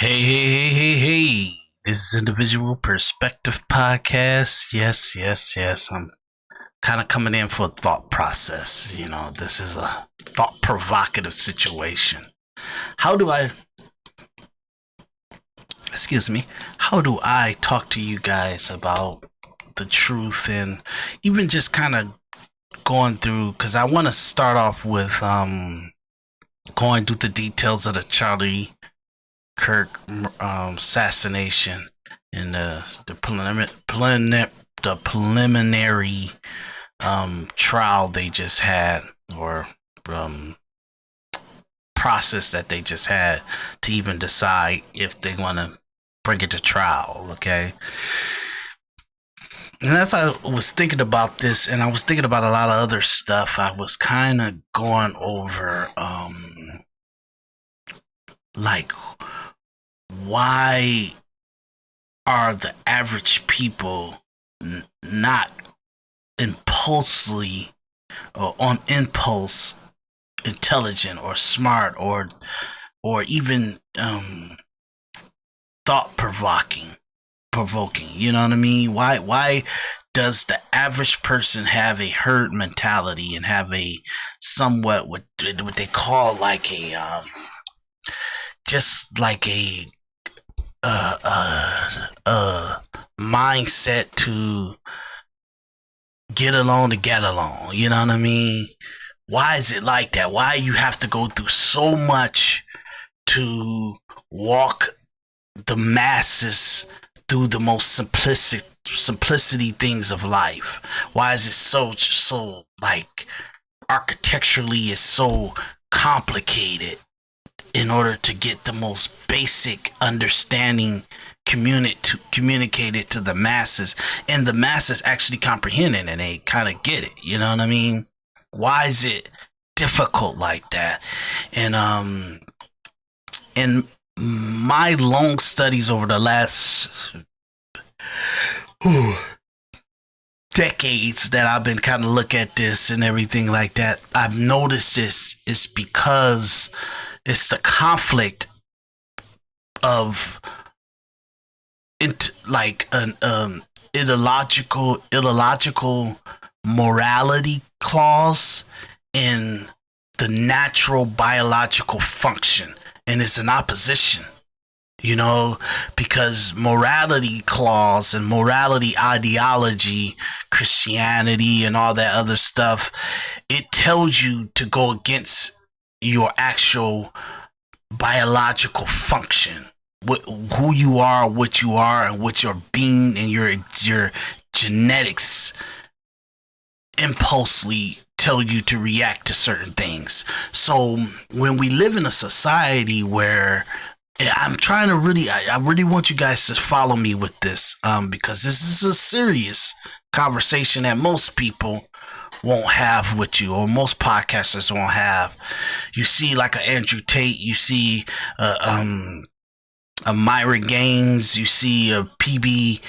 Hey. This is Individual Perspective Podcast. Yes. I'm kind of coming in for a thought process. This is a thought provocative situation. How do I, how do I talk to you guys about the truth and even just kind of going through, because I want to start off with going through the details of the Charlie Kirk assassination and the preliminary trial they just had, or process that they just had to even decide if they want to bring it to trial. Okay. And as I was thinking about this, and I was thinking about a lot of other stuff, I was kind of going over like, why are the average people not impulsively or on impulse intelligent or smart or even thought provoking? You know what I mean? Why does the average person have a herd mentality and have a somewhat what they call like a just like a mindset to get along to get along? You know what I mean? Why is it like that? Why you have to go through so much to walk the masses through the most simplicity things of life? Why is it so like architecturally it's so complicated in order to get the most basic understanding communicated to the masses, and the masses actually comprehend it and they kind of get it? You know what I mean? Why is it difficult like that? And in my long studies over the last decades that I've been kind of look at this and everything like that, I've noticed this is because it's the conflict of like an ideological morality clause in the natural biological function, and it's an opposition, because morality clause and morality ideology, Christianity and all that other stuff, it tells you to go against your actual biological function, who you are, what you are, and what your being and your genetics impulsively tell you to react to certain things. So when we live in a society where I'm trying to I really want you guys to follow me with this, because this is a serious conversation that most people won't have with you, or most podcasters won't have. You see like a Andrew Tate, you see a Myra Gaines, you see a PBD,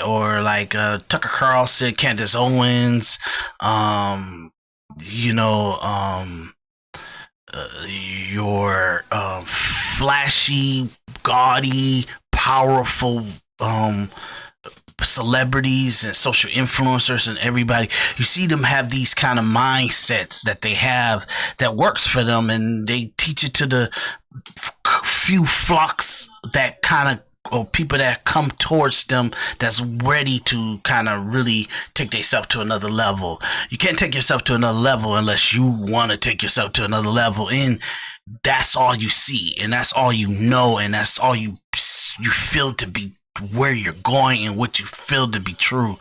or like Tucker Carlson, Candace Owens, your flashy, gaudy, powerful celebrities and social influencers and everybody. You see them have these kind of mindsets that they have that works for them, and they teach it to the few flocks that kind of, or people that come towards them that's ready to kind of really take themselves to another level. You can't take yourself to another level unless you want to take yourself to another level, and that's all you see, and that's all you know, and that's all you feel to be where you're going and what you feel to be true.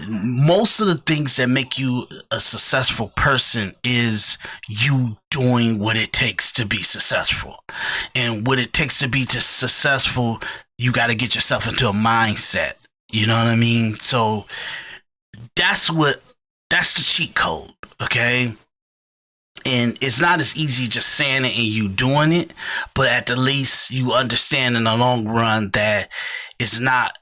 Most of the things that make you a successful person is you doing what it takes to be successful. And what it takes to be successful, you got to get yourself into a mindset. You know what I mean? So that's the cheat code, okay? And it's not as easy just saying it and you doing it, but at the least you understand in the long run that it's not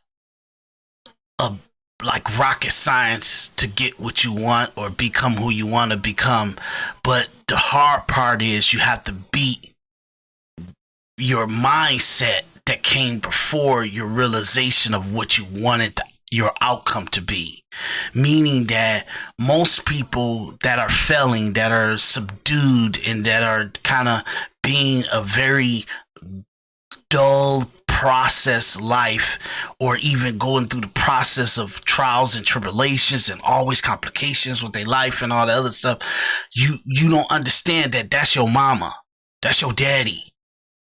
like rocket science to get what you want or become who you want to become. But the hard part is you have to beat your mindset that came before your realization of what you wanted your outcome to be. Meaning that most people that are failing, that are subdued, and that are kind of being a very dull process life, or even going through the process of trials and tribulations and always complications with their life and all the other stuff, you don't understand that that's your mama, that's your daddy,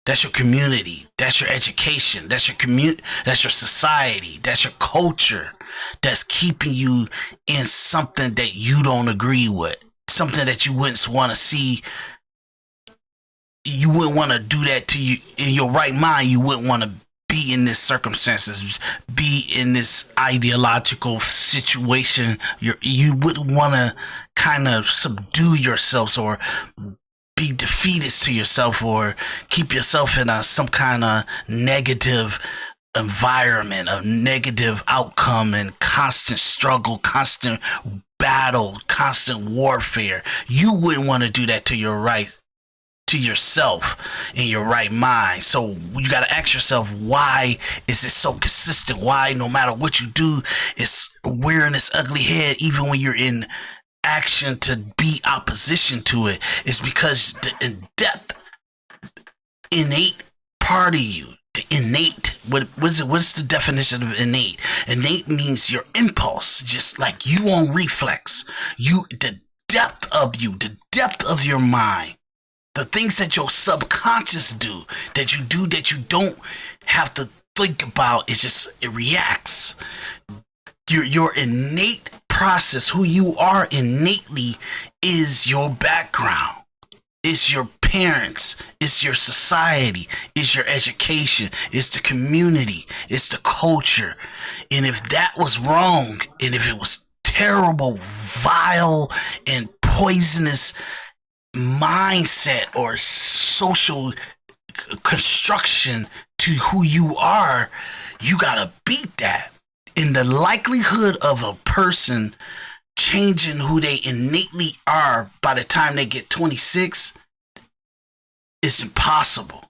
that's your community, that's your education, that's your that's your society, that's your culture, that's keeping you in something that you don't agree with, something that you wouldn't want to see. You wouldn't want to do that to you in your right mind. You wouldn't want to be in this circumstances, be in this ideological situation. You wouldn't want to kind of subdue yourselves, or be defeatist to yourself, or keep yourself in some kind of negative environment, a negative outcome, and constant struggle, constant battle, constant warfare. You wouldn't want to do that to yourself in your right mind. So you got to ask yourself, why is it so consistent? Why, no matter what you do, it's wearing this ugly head even when you're in action to be opposition to it? It's because the in-depth, innate part of you, the innate, what's the definition of innate? Innate means your impulse, just like you on reflex. The depth of you, the depth of your mind, the things that your subconscious do that you don't have to think about, it reacts. Your innate process, who you are innately, is your background. It's your parents. It's your society. It's your education. It's the community. It's the culture. And if that was wrong, and if it was terrible, vile, and poisonous mindset or social construction to who you are, you gotta beat that. And the likelihood of a person changing who they innately are by the time they get 26 is impossible.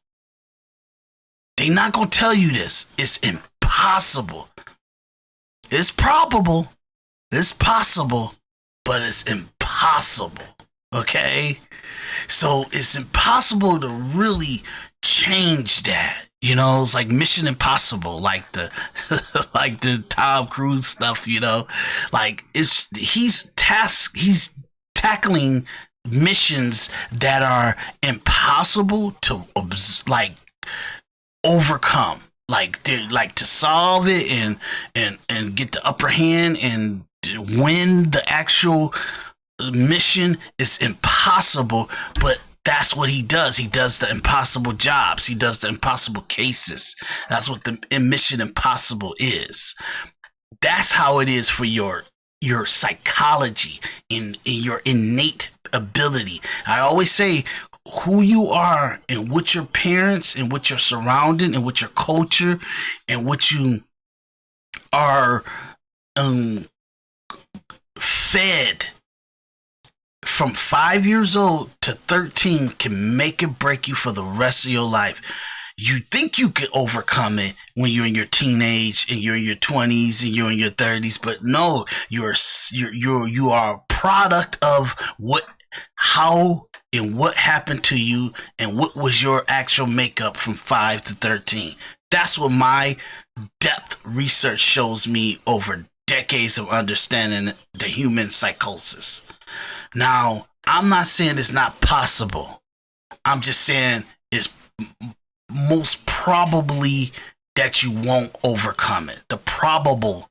They're not gonna tell you this. It's impossible. It's probable. It's possible, but it's impossible. Okay? So it's impossible to really change that. You know, it's like Mission Impossible, like the like the Tom Cruise stuff, you know. Like he's tackling missions that are impossible to overcome. Like to solve it and get the upper hand and win the actual mission is impossible, but that's what he does. He does the impossible jobs. He does the impossible cases. That's what the Mission Impossible is. That's how it is for your psychology, in your innate ability. I always say, who you are and what your parents and what your surrounding and what your culture and what you are fed from 5 years old to 13 can make and break you for the rest of your life. You think you can overcome it when you're in your teenage and you're in your 20s and you're in your 30s, but no, you are a product of how and what happened to you and what was your actual makeup from 5 to 13. That's what my depth research shows me over decades of understanding the human psychosis. Now, I'm not saying it's not possible. I'm just saying it's most probably that you won't overcome it. The probable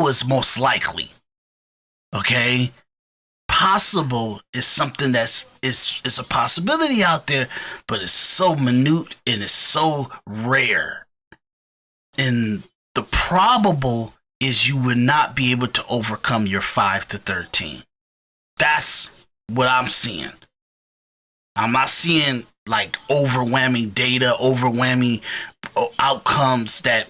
is most likely. Okay? Possible is something that's it's a possibility out there, but it's so minute and it's so rare. And the probable is you would not be able to overcome your 5 to 13. That's what I'm seeing. I'm not seeing like overwhelming data, overwhelming outcomes that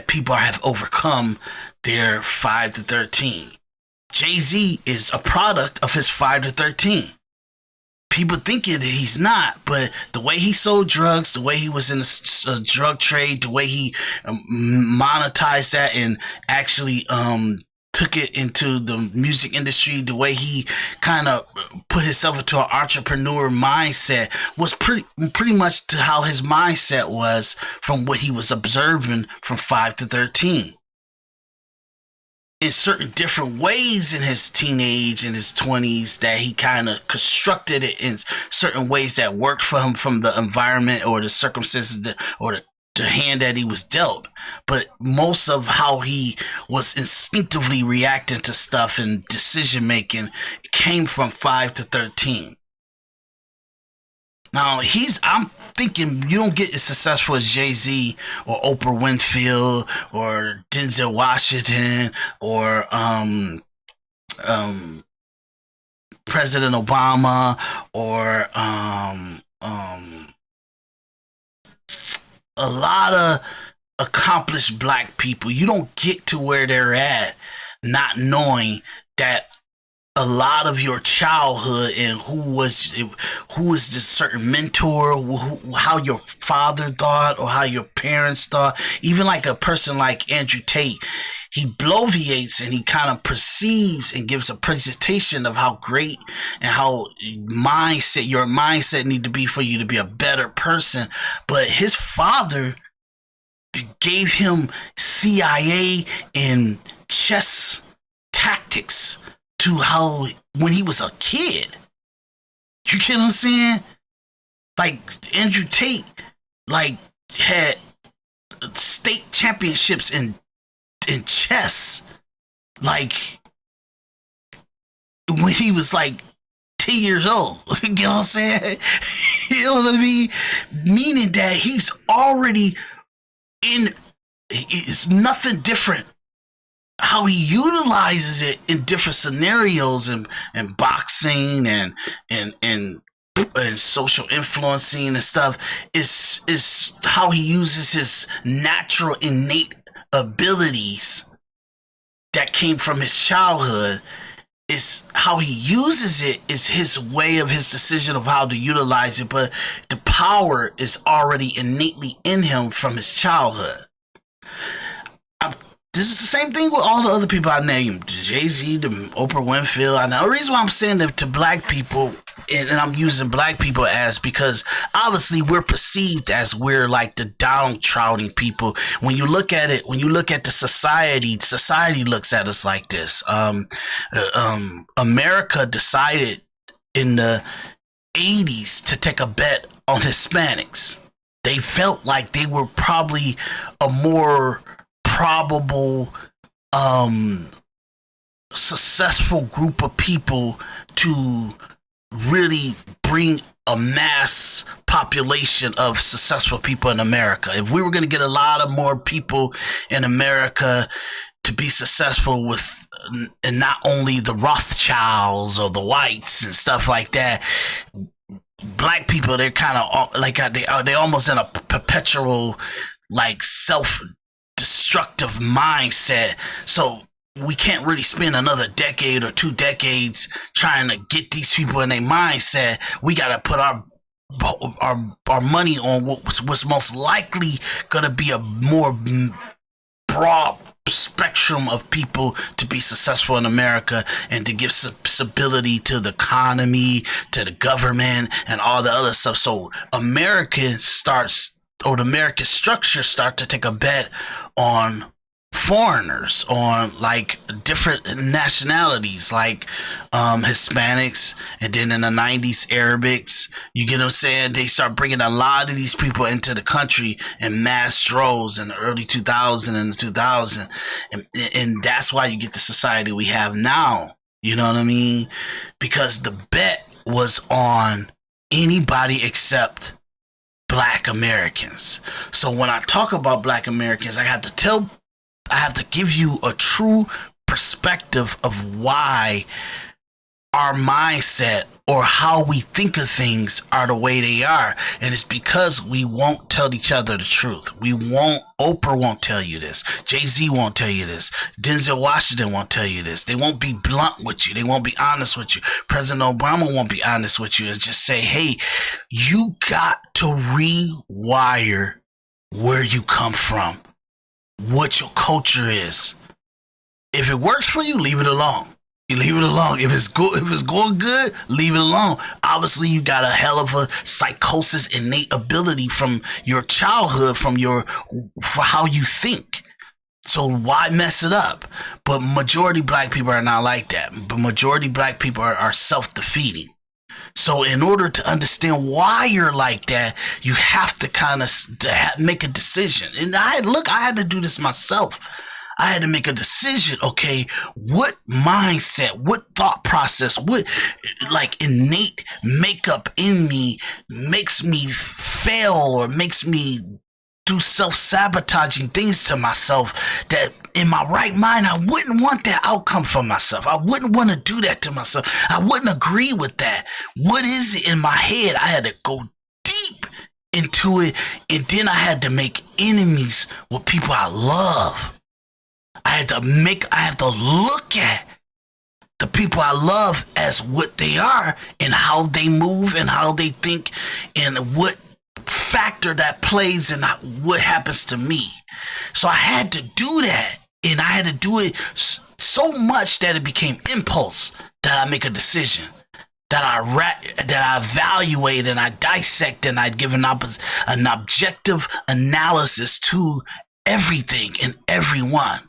people have overcome their 5 to 13. Jay-Z is a product of his 5 to 13. people thinking that he's not, but the way he sold drugs, the way he was in the drug trade, the way he monetized that and actually took it into the music industry, the way he kind of put himself into an entrepreneur mindset was pretty much to how his mindset was from what he was observing from 5 to 13. In certain different ways in his teenage and his 20s that he kind of constructed it in certain ways that worked for him from the environment or the circumstances or the hand that he was dealt. But most of how he was instinctively reacting to stuff and decision making came from 5 to 13. Now I'm thinking you don't get as successful as Jay-Z or Oprah Winfield or Denzel Washington or President Obama or a lot of accomplished black people. You don't get to where they're at not knowing that a lot of your childhood and who is this certain mentor, how your father thought or how your parents thought. Even like a person like Andrew Tate, he bloviates and he kind of perceives and gives a presentation of how great and how your mindset need to be for you to be a better person. But his father gave him CIA and chess tactics to how when he was a kid. You get what I'm saying? Like Andrew Tate had state championships in chess when he was 10 years old. You know what I'm saying? You know what I mean? Meaning that he's already it's nothing different how he utilizes it in different scenarios and boxing and social influencing and stuff is how he uses his natural innate abilities that came from his childhood. Is how he uses it is his way of his decision of how to utilize it, but the power is already innately in him from his childhood. This is the same thing with all the other people I named, Jay-Z, the Oprah Winfield. And the reason why I'm saying that to black people, and I'm using black people as because obviously we're perceived as we're like the downtrodden people. When you look at it, when you look at the society looks at us like this. America decided in the 80s to take a bet on Hispanics. They felt like they were probably a more probable successful group of people to really bring a mass population of successful people in America. If we were going to get a lot of more people in America to be successful with, and not only the Rothschilds or the whites and stuff like that, black people, they're kind of like they're almost in a perpetual self-destructive mindset. So we can't really spend another decade or 2 decades trying to get these people in their mindset. We got to put our money on what's most likely going to be a more broad spectrum of people to be successful in America and to give stability to the economy, to the government, and all the other stuff. So the American structure start to take a bet on foreigners, on different nationalities, Hispanics, and then in the 90s Arabics. You get what I'm saying? They start bringing a lot of these people into the country in mass droves in the early 2000s and the 2000s, and that's why you get the society we have now. You know what I mean? Because the bet was on anybody except Black Americans. So when I talk about Black Americans, I have to give you a true perspective of why our mindset or how we think of things are the way they are. And it's because we won't tell each other the truth. Oprah won't tell you this. Jay-Z won't tell you this. Denzel Washington won't tell you this. They won't be blunt with you. They won't be honest with you. President Obama won't be honest with you and just say, hey, you got to rewire where you come from, what your culture is. If it works for you, leave it alone. You leave it alone. If it's going good, leave it alone. Obviously, you got a hell of a psychosis, innate ability from your childhood, for how you think. So why mess it up? But majority black people are not like that. But majority black people are self-defeating. So in order to understand why you're like that, you have to kind of make a decision. And I had to do this myself. I had to make a decision. Okay, what mindset, what thought process, what like innate makeup in me makes me fail or makes me do self-sabotaging things to myself that in my right mind, I wouldn't want that outcome for myself. I wouldn't want to do that to myself. I wouldn't agree with that. What is it in my head? I had to go deep into it, and then I had to make enemies with people I love. I had to look at the people I love as what they are and how they move and how they think and what factor that plays in what happens to me. So I had to do that, and I had to do it so much that it became impulse, that I make a decision, that I evaluate and I dissect and I give an objective analysis to everything and everyone.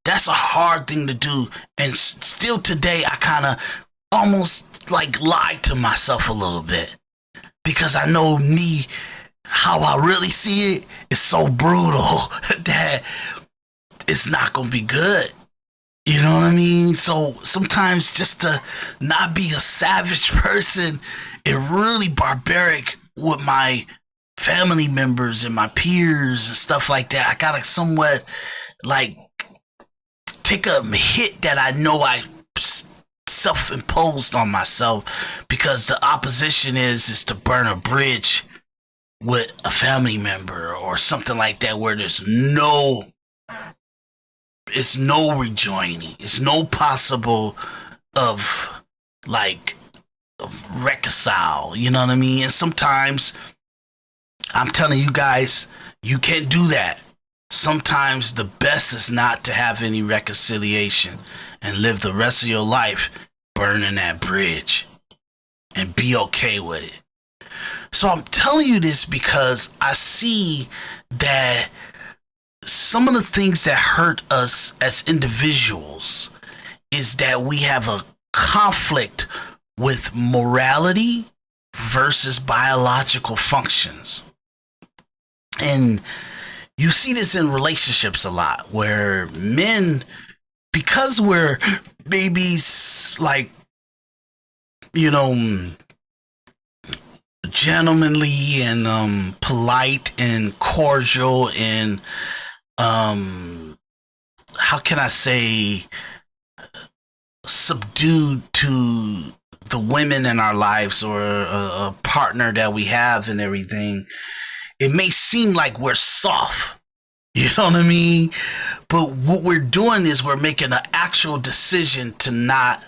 That's a hard thing to do, and still today I kind of almost like lie to myself a little bit, because I know me, how I really see it is so brutal that it's not gonna be good. You know what I mean? So sometimes just to not be a savage person, it really barbaric with my family members and my peers and stuff like that. I gotta somewhat like take a hit that I know I self-imposed on myself, because the opposition is to burn a bridge with a family member or something like that, where it's no rejoining. It's no possible of reconcile. You know what I mean? And sometimes I'm telling you guys, you can't do that. Sometimes the best is not to have any reconciliation and live the rest of your life burning that bridge and be okay with it. So I'm telling you this because I see that some of the things that hurt us as individuals is that we have a conflict with morality versus biological functions. And you see this in relationships a lot, where men, because we're babies, like, you know, gentlemanly and polite and cordial and how can I say, subdued to the women in our lives or a partner that we have and everything, it may seem like we're soft. You know what I mean? But what we're doing is we're making an actual decision to not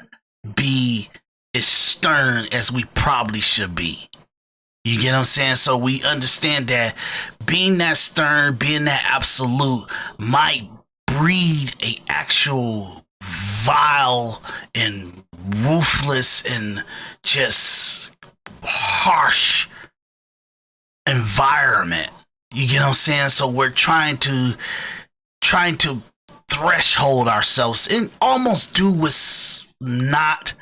be as stern as we probably should be. You get what I'm saying? So we understand that being that stern, being that absolute might breed a actual vile and ruthless and just harsh environment. You get what I'm saying? So we're trying to threshold ourselves and almost do what's not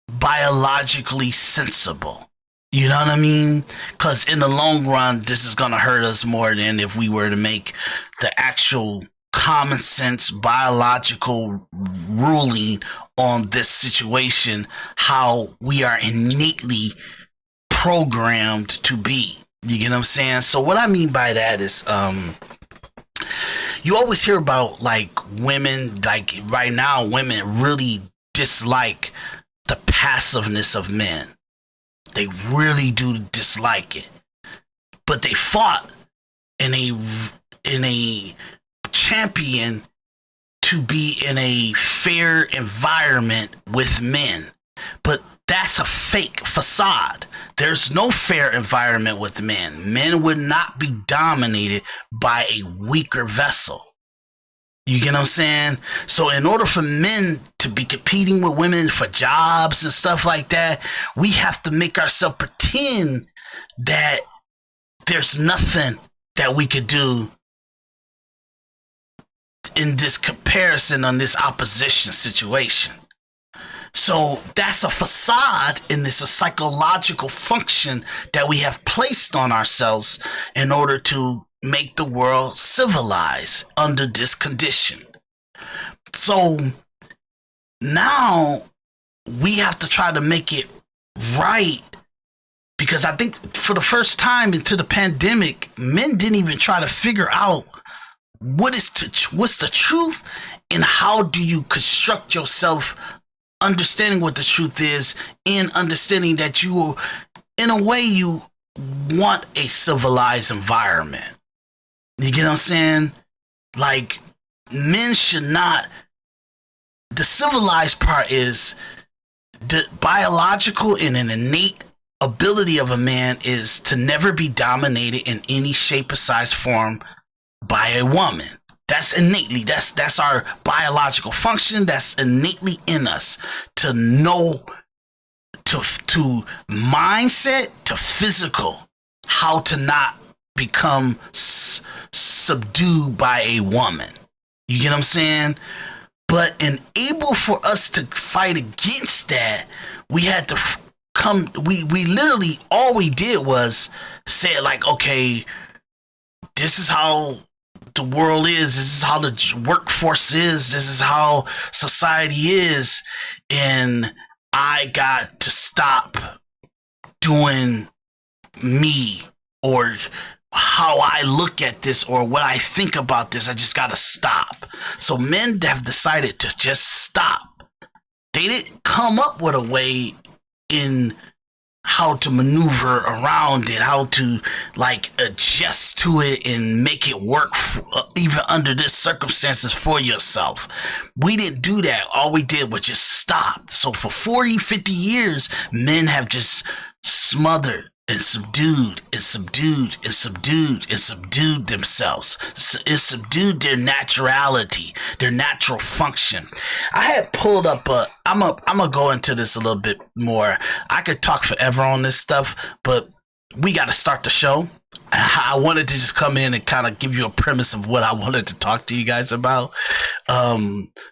biologically sensible. You know what I mean? Because in the long run, this is going to hurt us more than if we were to make the actual common sense biological ruling on this situation, how we are innately programmed to be. You get what I'm saying? So what I mean by that is, you always hear about like women, like right now, women really dislike passiveness of men. They really do dislike it. But they fought in a champion to be in a fair environment with men. But that's a fake facade. There's no fair environment with men. Men would not be dominated by a weaker vessel. You get what I'm saying? So in order for men to be competing with women for jobs and stuff like that, we have to make ourselves pretend that there's nothing that we could do in this comparison on this opposition situation. So that's a facade, and it's a psychological function that we have placed on ourselves in order to make the world civilized under this condition. So now we have to try to make it right, because I think for the first time into the pandemic, men didn't even try to figure out what's the truth and how do you construct yourself understanding what the truth is, and understanding that you, in a way, you want a civilized environment. You get what I'm saying? Like, men should not. The civilized part is the biological and an innate ability of a man is to never be dominated in any shape or size, form by a woman. That's innately, that's our biological function. That's innately in us to know, to mindset, to physical, how to not become subdued by a woman. You get what I'm saying? But able for us to fight against that, we had to we literally, all we did was say, like, okay, this is how the world is, this is how the workforce is, this is how society is, and I got to stop doing me, or how I look at this, or what I think about this. I just got to stop. So men have decided to just stop. They didn't come up with a way in how to maneuver around it, how to like adjust to it and make it work even under this circumstances for yourself. We didn't do that. All we did was just stop. So for 40, 50 years, men have just smothered and subdued and subdued and subdued and subdued themselves. It subdued their naturality, their natural function. I had pulled up I'm gonna go into this a little bit more. I could talk forever on this stuff, but we got to start the show. I wanted to just come in and kind of give you a premise of what I wanted to talk to you guys about.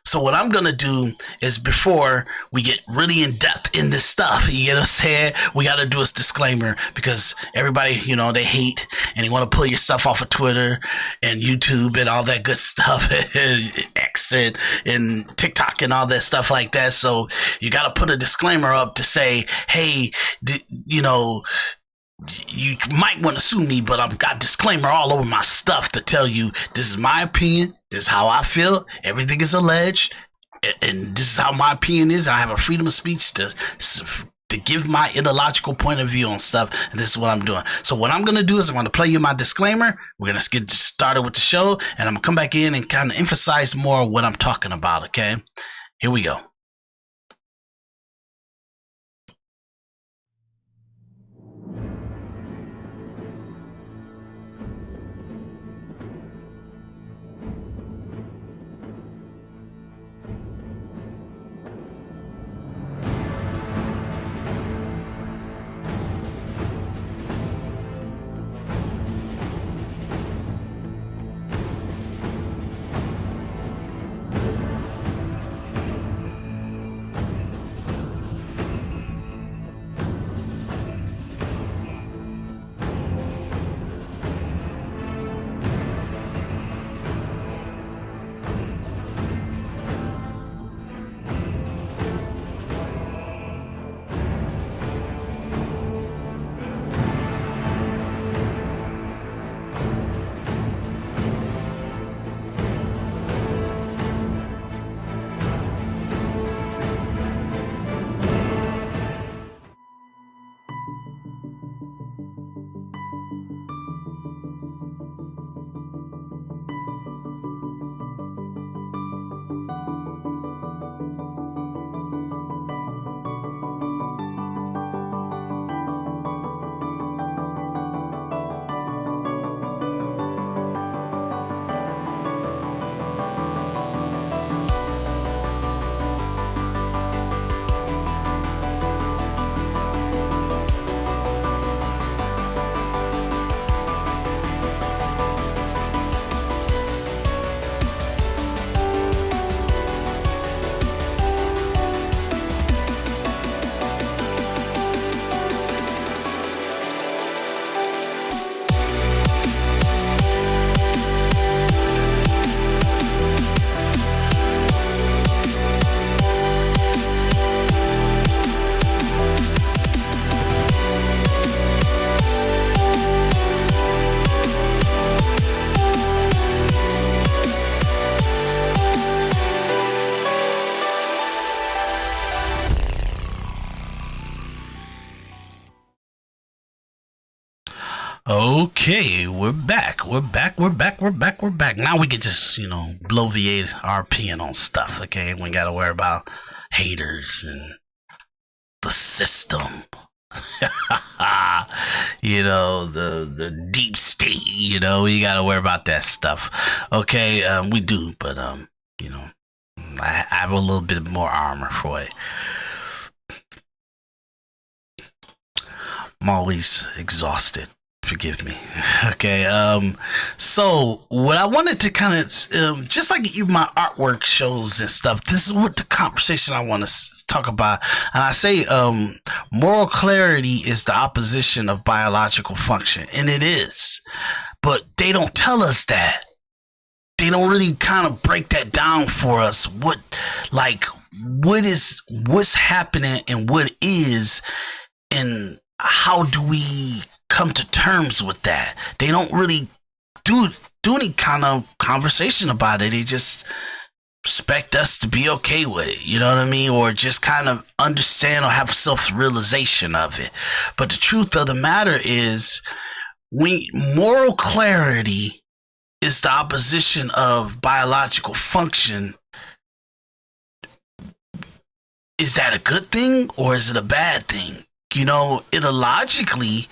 So what I'm going to do is, before we get really in depth in this stuff, you know what I'm saying? We got to do a disclaimer, because everybody, you know, they hate and they want to pull your stuff off of Twitter and YouTube and all that good stuff, X and TikTok and all that stuff like that. So you got to put a disclaimer up to say, hey, you know, you might want to sue me, but I've got disclaimer all over my stuff to tell you this is my opinion, this is how I feel, everything is alleged, and this is how my opinion is. I have a freedom of speech to give my ideological point of view on stuff, and this is what I'm doing. So what I'm going to do is I'm going to play you my disclaimer. We're going to get started with the show, and I'm going to come back in and kind of emphasize more what I'm talking about, okay? Here we go. Okay, we're back. We're back. We're back. We're back. We're back. Now we can just, bloviate our opinion on stuff. Okay, we got to worry about haters and the system. the deep state. You got to worry about that stuff. Okay, we do, but I have a little bit more armor for it. I'm always exhausted. Forgive me. Okay. So what I wanted to kind of, just like my artwork shows and stuff, this is what the conversation I want to talk about. And I say, moral clarity is the opposition of biological function. And it is. But they don't tell us that. They don't really kind of break that down for us. What's happening and what is, and how do we come to terms with that? They don't really do any kind of conversation about it. They just expect us to be okay with it, you know what I mean? Or just kind of understand or have self-realization of it. But the truth of the matter is, moral clarity is the opposition of biological function. Is that a good thing or is it a bad thing? Ideologically,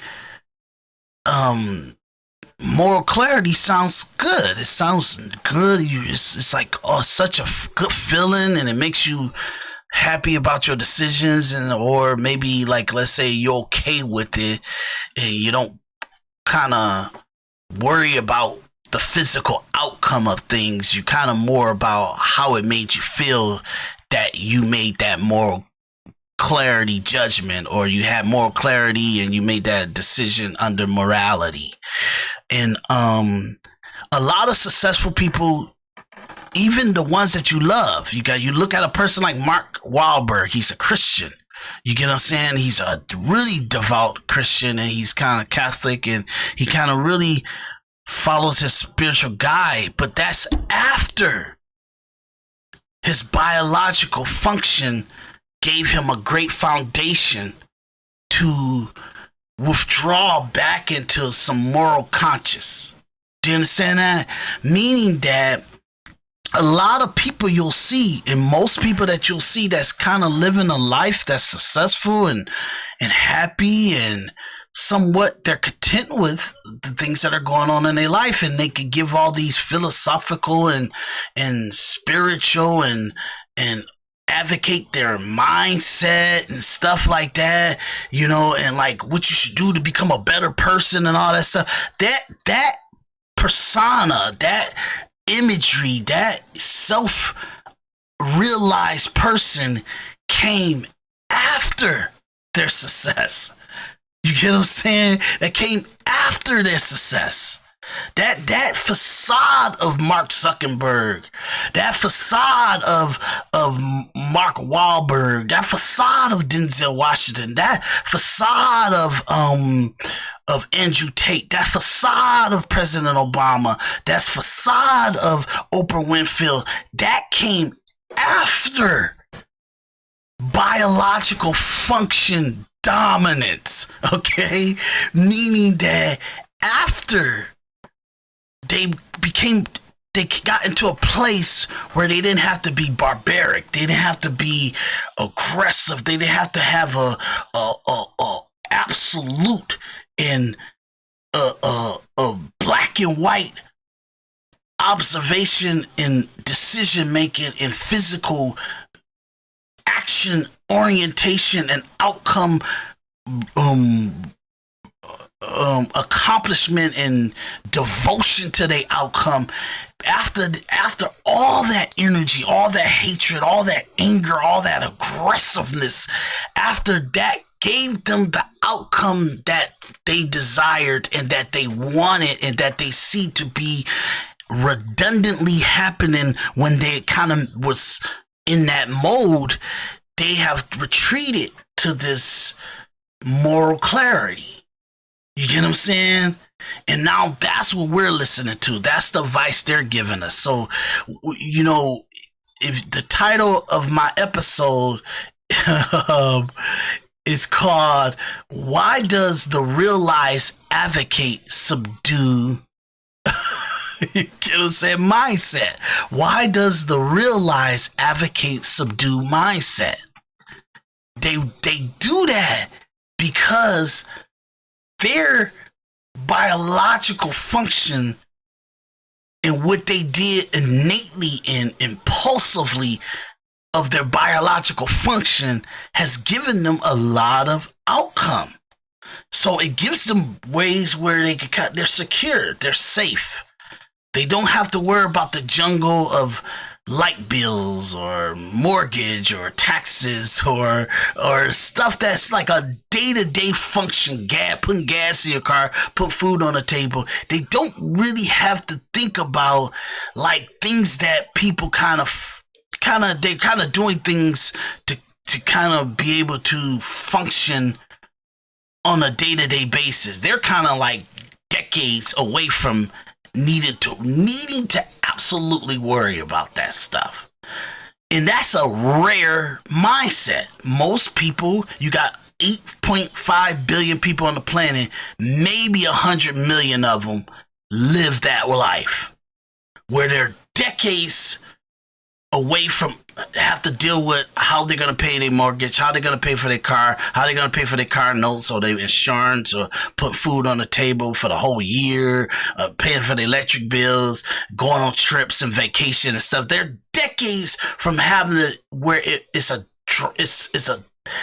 moral clarity sounds good. It sounds good. It's like such a good feeling, and it makes you happy about your decisions, or maybe like, let's say you're okay with it, and you don't kind of worry about the physical outcome of things. You kind of more about how it made you feel that you made that moral clarity judgment, or you had moral clarity and you made that decision under morality. And a lot of successful people, even the ones that you love, you look at a person like Mark Wahlberg. He's a Christian. You get what I'm saying? He's a really devout Christian, and he's kind of Catholic, and he kind of really follows his spiritual guide. But that's after his biological function gave him a great foundation to withdraw back into some moral conscience. Do you understand that? Meaning that a lot of people you'll see, and most people that you'll see that's kind of living a life that's successful and happy, and somewhat they're content with the things that are going on in their life, and they could give all these philosophical and spiritual and advocate their mindset and stuff like that, and like what you should do to become a better person and all that stuff. That persona, that imagery, that self-realized person came after their success. You get what I'm saying? That came after their success. That facade of Mark Zuckerberg, that facade of Mark Wahlberg, that facade of Denzel Washington, that facade of Andrew Tate, that facade of President Obama, that facade of Oprah Winfrey, that came after biological function dominance, okay? Meaning that after they got into a place where they didn't have to be barbaric, they didn't have to be aggressive, they didn't have to have a absolute and a black and white observation in decision making and physical action orientation and outcome accomplishment and devotion to their outcome. After all that energy, all that hatred, all that anger, all that aggressiveness, after that gave them the outcome that they desired and that they wanted and that they see to be redundantly happening when they kind of was in that mode, they have retreated to this moral clarity. You get what I'm saying? And now that's what we're listening to. That's the advice they're giving us. So, if the title of my episode It's called "Why Does the Realized Advocate Subdue?" You know what I'm saying? Mindset. Why does the realized advocate subdue mindset? They do that because their biological function and what they did innately and impulsively of their biological function has given them a lot of outcome. So it gives them ways where they're secure, they're safe. They don't have to worry about the jungle of light bills or mortgage or taxes or stuff that's like a day-to-day function. Putting gas in your car, put food on the table. They don't really have to think about like things that people they're kind of doing things to kind of be able to function on a day-to-day basis. They're kind of like decades away from needing to absolutely worry about that stuff. And that's a rare mindset. Most people, you got 8.5 billion people on the planet, maybe 100 million of them live that life where they're decades away from have to deal with how they're going to pay their mortgage, how they're going to pay for their car, how they're going to pay for their car notes or their insurance or put food on the table for the whole year, paying for the electric bills, going on trips and vacation and stuff. They're decades from having it where it's a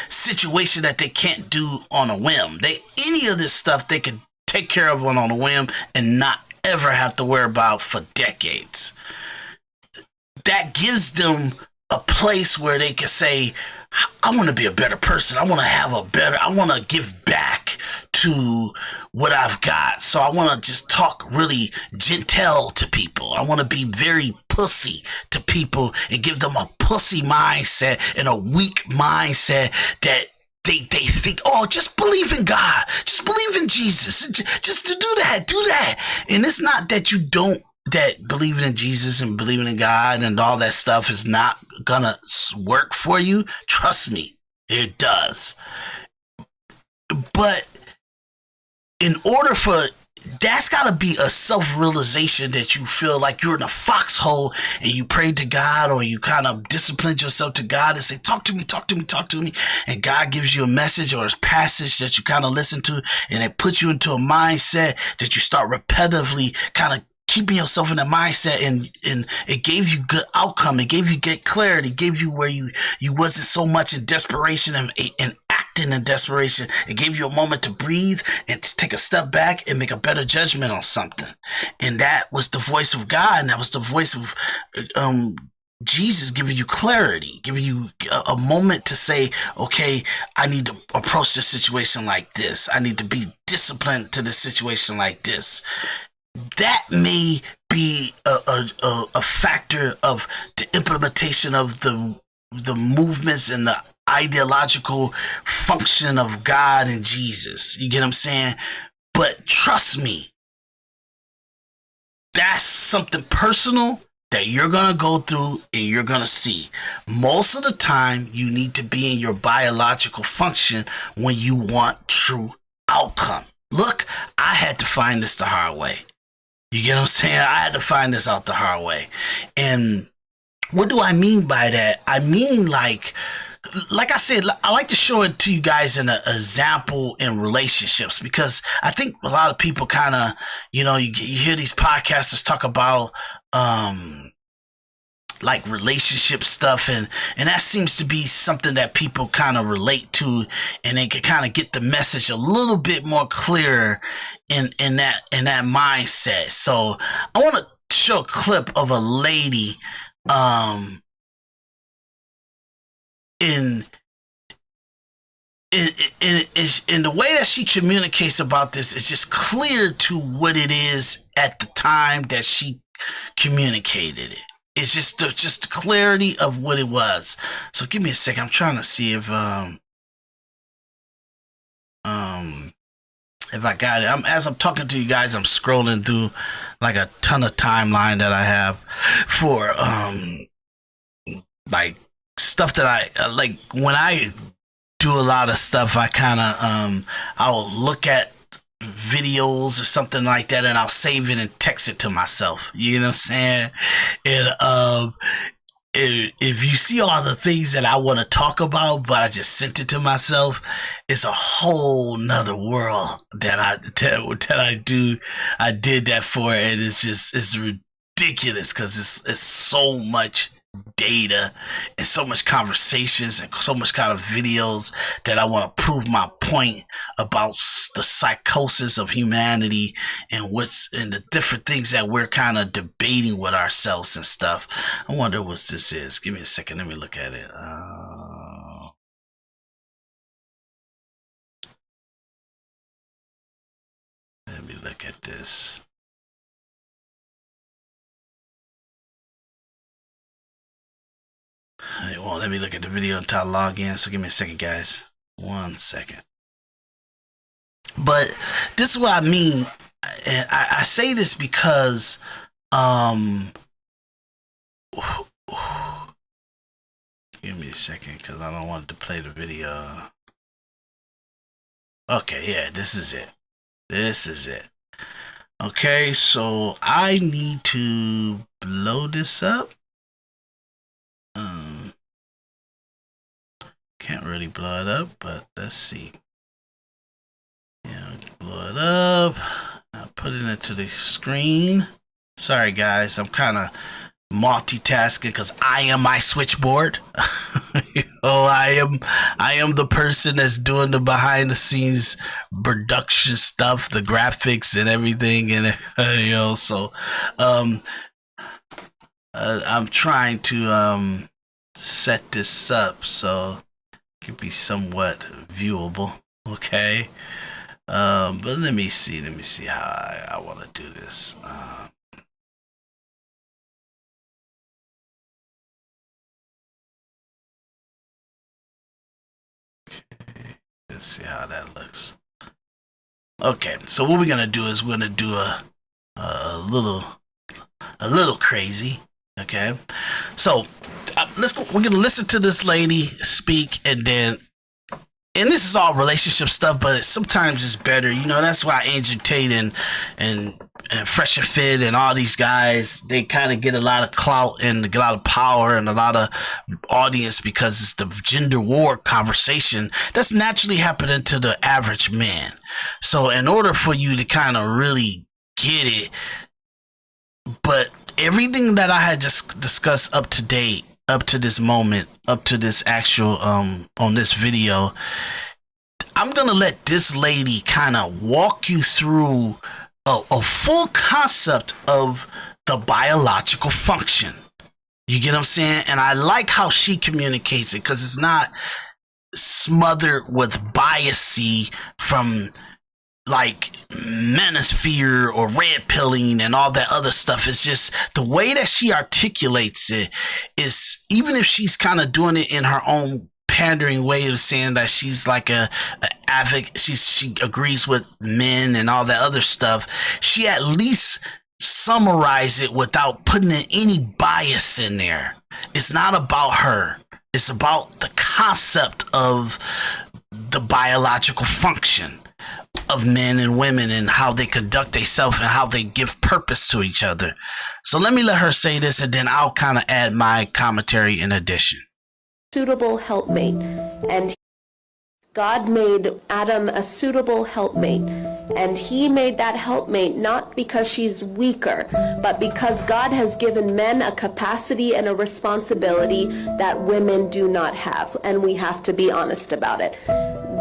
situation that they can't do on a whim. Any of this stuff they can take care of on a whim and not ever have to worry about for decades. That gives them a place where they can say, I want to be a better person. I want to give back to what I've got. So I want to just talk really gentle to people. I want to be very pussy to people and give them a pussy mindset and a weak mindset that they think, oh, just believe in God. Just believe in Jesus. Just to do that. And it's not that you don't, that believing in Jesus and believing in God and all that stuff is not gonna work for you. Trust me, it does. But in order for that's got to be a self-realization that you feel like you're in a foxhole and you pray to God or you kind of discipline yourself to God and say, talk to me. And God gives you a message or a passage that you kind of listen to and it puts you into a mindset that you start repetitively kind of keeping yourself in that mindset, and it gave you good outcome. It gave you good clarity. It gave you where you wasn't so much in desperation and acting in desperation. It gave you a moment to breathe and to take a step back and make a better judgment on something. And that was the voice of God, and that was the voice of Jesus giving you clarity, giving you a moment to say, okay, I need to approach this situation like this. I need to be disciplined to this situation like this. That may be a factor of the implementation of the movements and the ideological function of God and Jesus. You get what I'm saying? But trust me, that's something personal that you're going to go through and you're going to see. Most of the time, you need to be in your biological function when you want true outcome. Look, I had to find this the hard way. You get what I'm saying? I had to find this out the hard way. And what do I mean by that? I mean, like I said, I like to show it to you guys in an example in relationships, because I think a lot of people kind of, you hear these podcasters talk about like relationship stuff, and that seems to be something that people kind of relate to, and they can kind of get the message a little bit more clearer in that mindset. So I want to show a clip of a lady in the way that she communicates about this is just clear to what it is at the time that she communicated it. It's just the clarity of what it was. So give me a second. I'm trying to see if I got it. As I'm talking to you guys, I'm scrolling through like a ton of timeline that I have for like stuff that I like when I do a lot of stuff. I kind of I'll look at videos or something like that, and I'll save it and text it to myself. You know what I'm saying? And if you see all the things that I want to talk about, but I just sent it to myself, it's a whole nother world that I did that for, and it's ridiculous because it's so much data and so much conversations and so much kind of videos that I want to prove my point about the psychosis of humanity and the different things that we're kind of debating with ourselves and stuff. I wonder what this is. Give me a second. Let me look at it. Let me look at this. It won't let me look at the video until I log in, so give me a second, guys. 1 second. But this is what I mean, and I say this because give me a second, because I don't want to play the video. Okay, yeah, this is it. This is it. Okay, so I need to blow this up. Can't really blow it up, but let's see. Yeah, blow it up. I'll put it into the screen. Sorry, guys, I'm kind of multitasking because I am my switchboard. I am the person that's doing the behind the scenes production stuff, the graphics and everything, and so I'm trying to set this up so it can be somewhat viewable. Okay, but let me see how I want to do this. Let's see how that looks. Okay, so what we're gonna do is we're gonna do a little crazy. Okay, so we're gonna listen to this lady speak, and this is all relationship stuff, but sometimes it's better, that's why Andrew Tate and Fresh and Fit and all these guys, they kind of get a lot of clout and get a lot of power and a lot of audience because it's the gender war conversation that's naturally happening to the average man. So in order for you to kind of really get it, but everything that I had just discussed up to date, up to this moment, up to this actual on this video, I'm gonna let this lady kind of walk you through a full concept of the biological function. You get what I'm saying? And I like how she communicates it because it's not smothered with biasy from like manosphere or red pilling and all that other stuff. It's just the way that she articulates it is, even if she's kind of doing it in her own pandering way of saying that she's like a advocate, she agrees with men and all that other stuff, she at least summarize it without putting in any bias in there. It's not about her. It's about the concept of the biological function of men and women and how they conduct themselves and how they give purpose to each other. So let me let her say this, and then I'll kind of add my commentary in addition. Suitable helpmate, and God made Adam a suitable helpmate, and he made that helpmate not because she's weaker, but because God has given men a capacity and a responsibility that women do not have, and we have to be honest about it.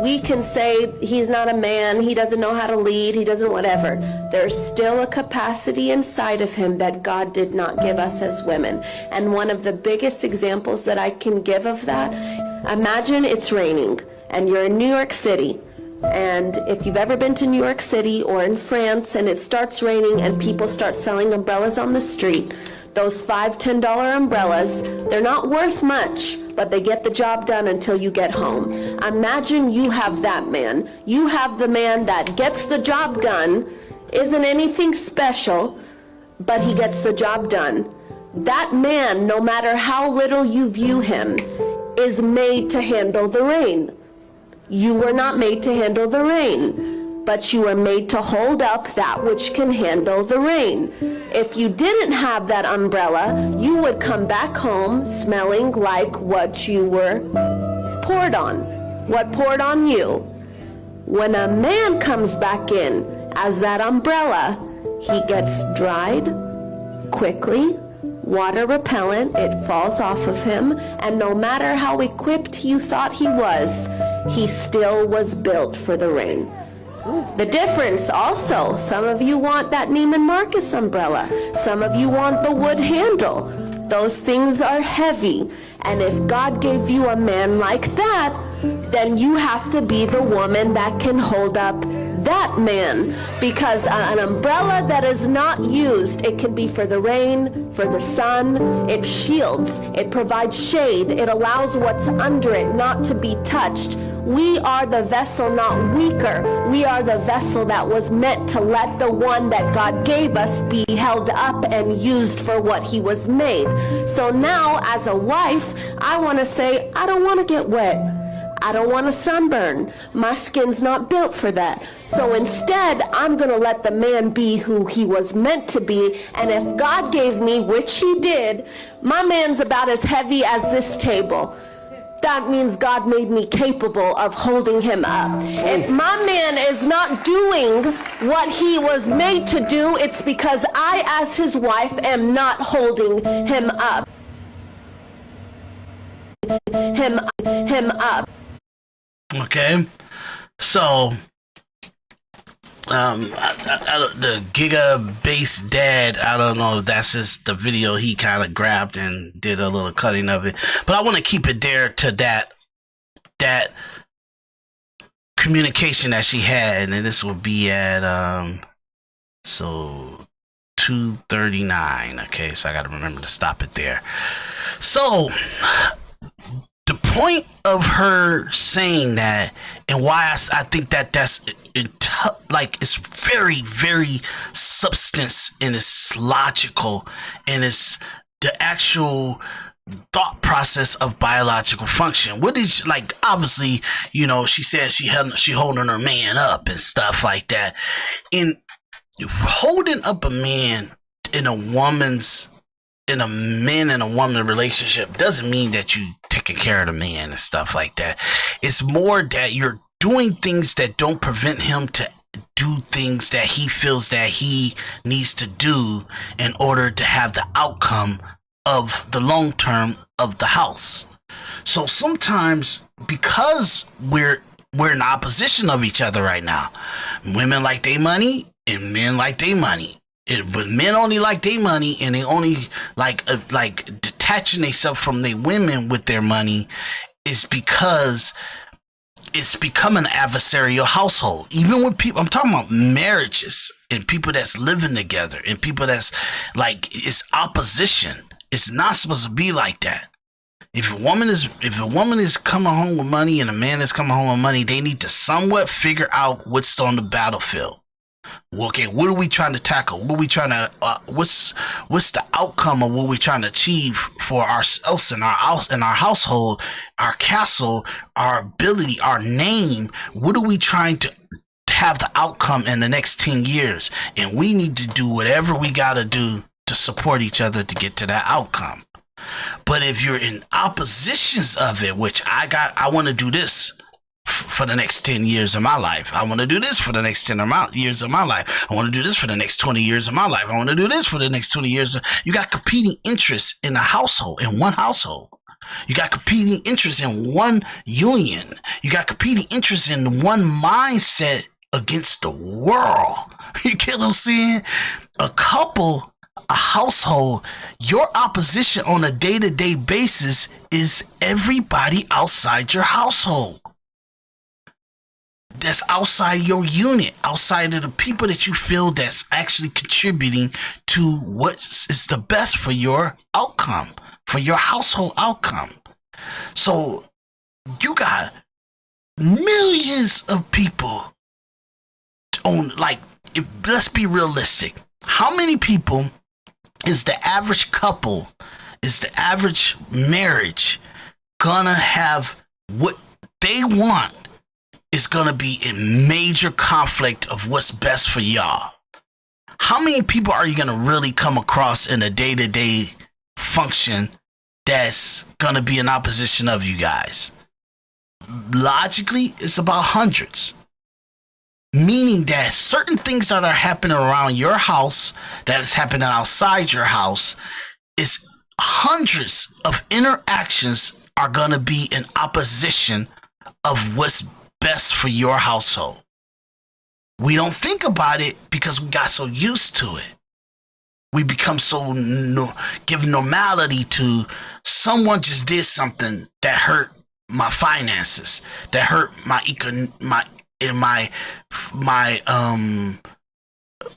We can say he's not a man, he doesn't know how to lead, he doesn't whatever. There's still a capacity inside of him that God did not give us as women. And one of the biggest examples that I can give of that, imagine it's raining and you're in New York City. And if you've ever been to New York City or in France and it starts raining and people start selling umbrellas on the street, those $5, $10 umbrellas, they're not worth much, but they get the job done until you get home. Imagine you have that man. You have the man that gets the job done, isn't anything special, but he gets the job done. That man, no matter how little you view him, is made to handle the rain. You were not made to handle the rain, but you were made to hold up that which can handle the rain. If you didn't have that umbrella, you would come back home smelling like what you were poured on. What poured on you? When a man comes back in as that umbrella, he gets dried quickly, water repellent, it falls off of him, and no matter how equipped you thought he still was built for the rain. The difference also, some of you want that Neiman Marcus umbrella, some of you want the wood handle. Those things are heavy, and if God gave you a man like that, then you have to be the woman that can hold up that man, because an umbrella that is not used, it can be for the rain, for the sun, it shields, it provides shade, it allows what's under it not to be touched. We are the vessel, not weaker. We are the vessel that was meant to let the one that God gave us be held up and used for what he was made. So now, as a wife, I want to say, I don't want to get wet. I don't want to sunburn. My skin's not built for that. So instead, I'm going to let the man be who he was meant to be. And if God gave me, which he did, my man's about as heavy as this table. That means God made me capable of holding him up. If my man is not doing what he was made to do, it's because I, as his wife, am not holding him up. Him up. Okay, so the Giga Bass Dad, I don't know if that's just the video he kind of grabbed and did a little cutting of it, but I want to keep it there to that communication that she had, and this will be at so 2:39. Okay, so I got to remember to stop it there. So the point of her saying that, and why I think that's like, it's very, very substance, and it's logical, and it's the actual thought process of biological function. What is, like, obviously, you know, she said she holding her man up and stuff like that. And holding up a man in a man and a woman relationship doesn't mean that you taking care of the man and stuff like that. It's more that you're doing things that don't prevent him to do things that he feels that he needs to do in order to have the outcome of the long term of the house. So sometimes, because we're in opposition of each other right now, women like their money and men like their money. But men only like their money, and they only like detaching themselves from their women with their money, is because it's become an adversarial household. Even with people, I'm talking about marriages and people that's living together and people that's like, it's opposition. It's not supposed to be like that. If a woman is coming home with money and a man is coming home with money, they need to somewhat figure out what's on the battlefield. Okay, what are we trying to tackle? What are we trying to? What's the outcome of what we're trying to achieve for ourselves and our household, our castle, our ability, our name? What are we trying to have the outcome in the next 10 years? And we need to do whatever we got to do to support each other to get to that outcome. But if you're in oppositions of it, which I want to do this for the next 10 years of my life. I want to do this for the next 10 years of my life. I want to do this for the next 20 years of my life. I want to do this for the next 20 years. You got competing interests in a household, in one household. You got competing interests in one union. You got competing interests in one mindset against the world. You get what I'm saying? A couple, a household, your opposition on a day-to-day basis is everybody outside your household. That's outside your unit, outside of the people that you feel that's actually contributing to what is the best for your outcome, for your household outcome. So you got millions of people on, like, let's be realistic. How many people is the average couple, is the average marriage gonna have what they want is going to be in major conflict of what's best for y'all. How many people are you going to really come across in a day-to-day function that's going to be in opposition of you guys? Logically, it's about hundreds. Meaning that certain things that are happening around your house, that is happening outside your house, is hundreds of interactions are going to be in opposition of what's best for your household. We don't think about it because we got so used to it. We become so give normality to someone just did something that hurt my finances, that hurt my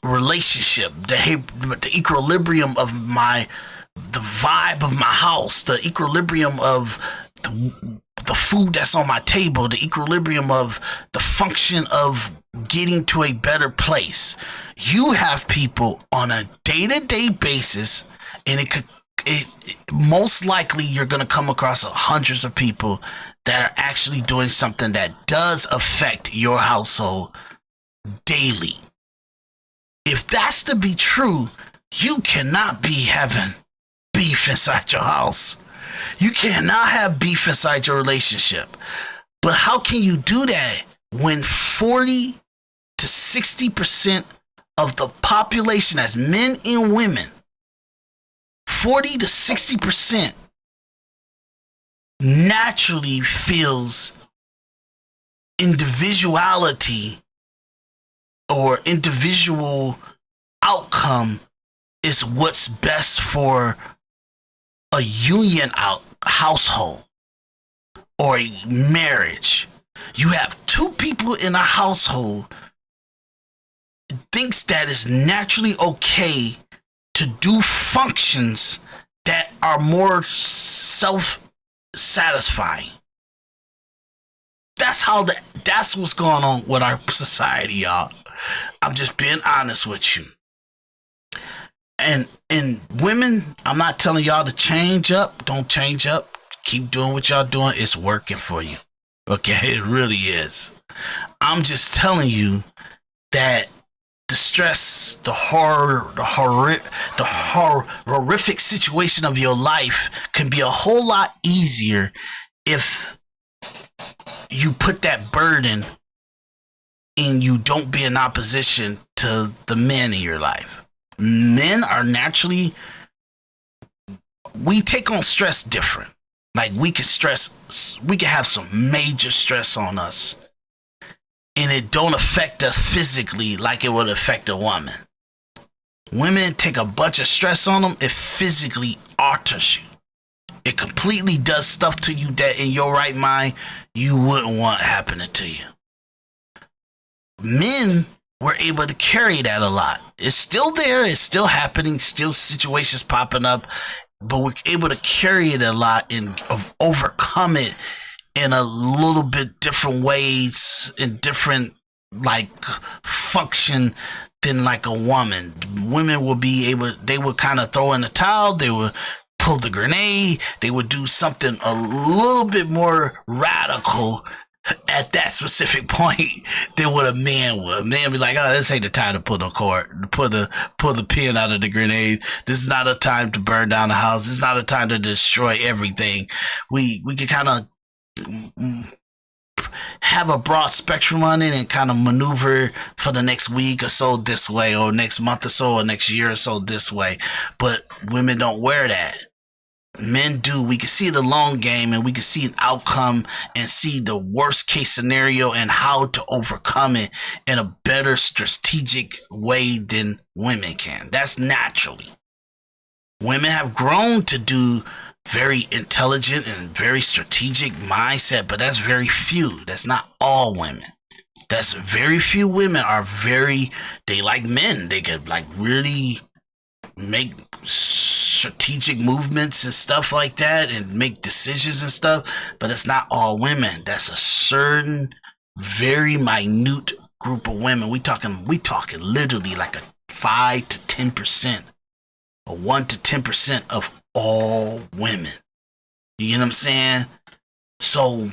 relationship, the equilibrium of the vibe of my house, the equilibrium of the food that's on my table, the equilibrium of the function of getting to a better place. You have people on a day-to-day basis, and it most likely you're going to come across hundreds of people that are actually doing something that does affect your household daily. If that's to be true, you cannot be having beef inside your house. You cannot have beef inside your relationship. But how can you do that when 40 to 60% of the population, as men and women, 40 to 60% naturally feels individuality or individual outcome is what's best for a union household or a marriage. You have two people in a household thinks that it's naturally okay to do functions that are more self-satisfying. That's what's going on with our society, y'all. I'm just being honest with you. And women, I'm not telling y'all to change up. Don't change up. Keep doing what y'all doing. It's working for you. Okay, it really is. I'm just telling you that the stress, the horrific situation of your life can be a whole lot easier if you put that burden and you don't be in opposition to the men in your life. Men are naturally, we take on stress different. Like we can have some major stress on us, and it don't affect us physically like it would affect a woman. Women take a bunch of stress on them, it physically alters you. It completely does stuff to you that in your right mind you wouldn't want happening to you. Men were able to carry that a lot. It's still there, it's still happening, still situations popping up, but we're able to carry it a lot and overcome it in a little bit different ways, in different like function than like a woman. Women will be able, they would kind of throw in the towel, they would pull the grenade, they would do something a little bit more radical at that specific point than what a man would. A man be like, oh, this ain't the time to pull the cord, pull the pin out of the grenade. This is not a time to burn down the house. This is not a time to destroy everything. We can kind of have a broad spectrum on it and kind of maneuver for the next week or so this way, or next month or so, or next year or so this way. But women don't wear that. Men do. We can see the long game, and we can see an outcome and see the worst case scenario and how to overcome it in a better strategic way than women can. That's naturally. Women have grown to do very intelligent and very strategic mindset, but that's very few. That's not all women. That's very few women are they like men. They could like really make strategic movements and stuff like that and make decisions and stuff, but it's not all women. That's a certain very minute group of women. We talking literally like a 5 to 10% or 1 to 10% of all women. You get what I'm saying? So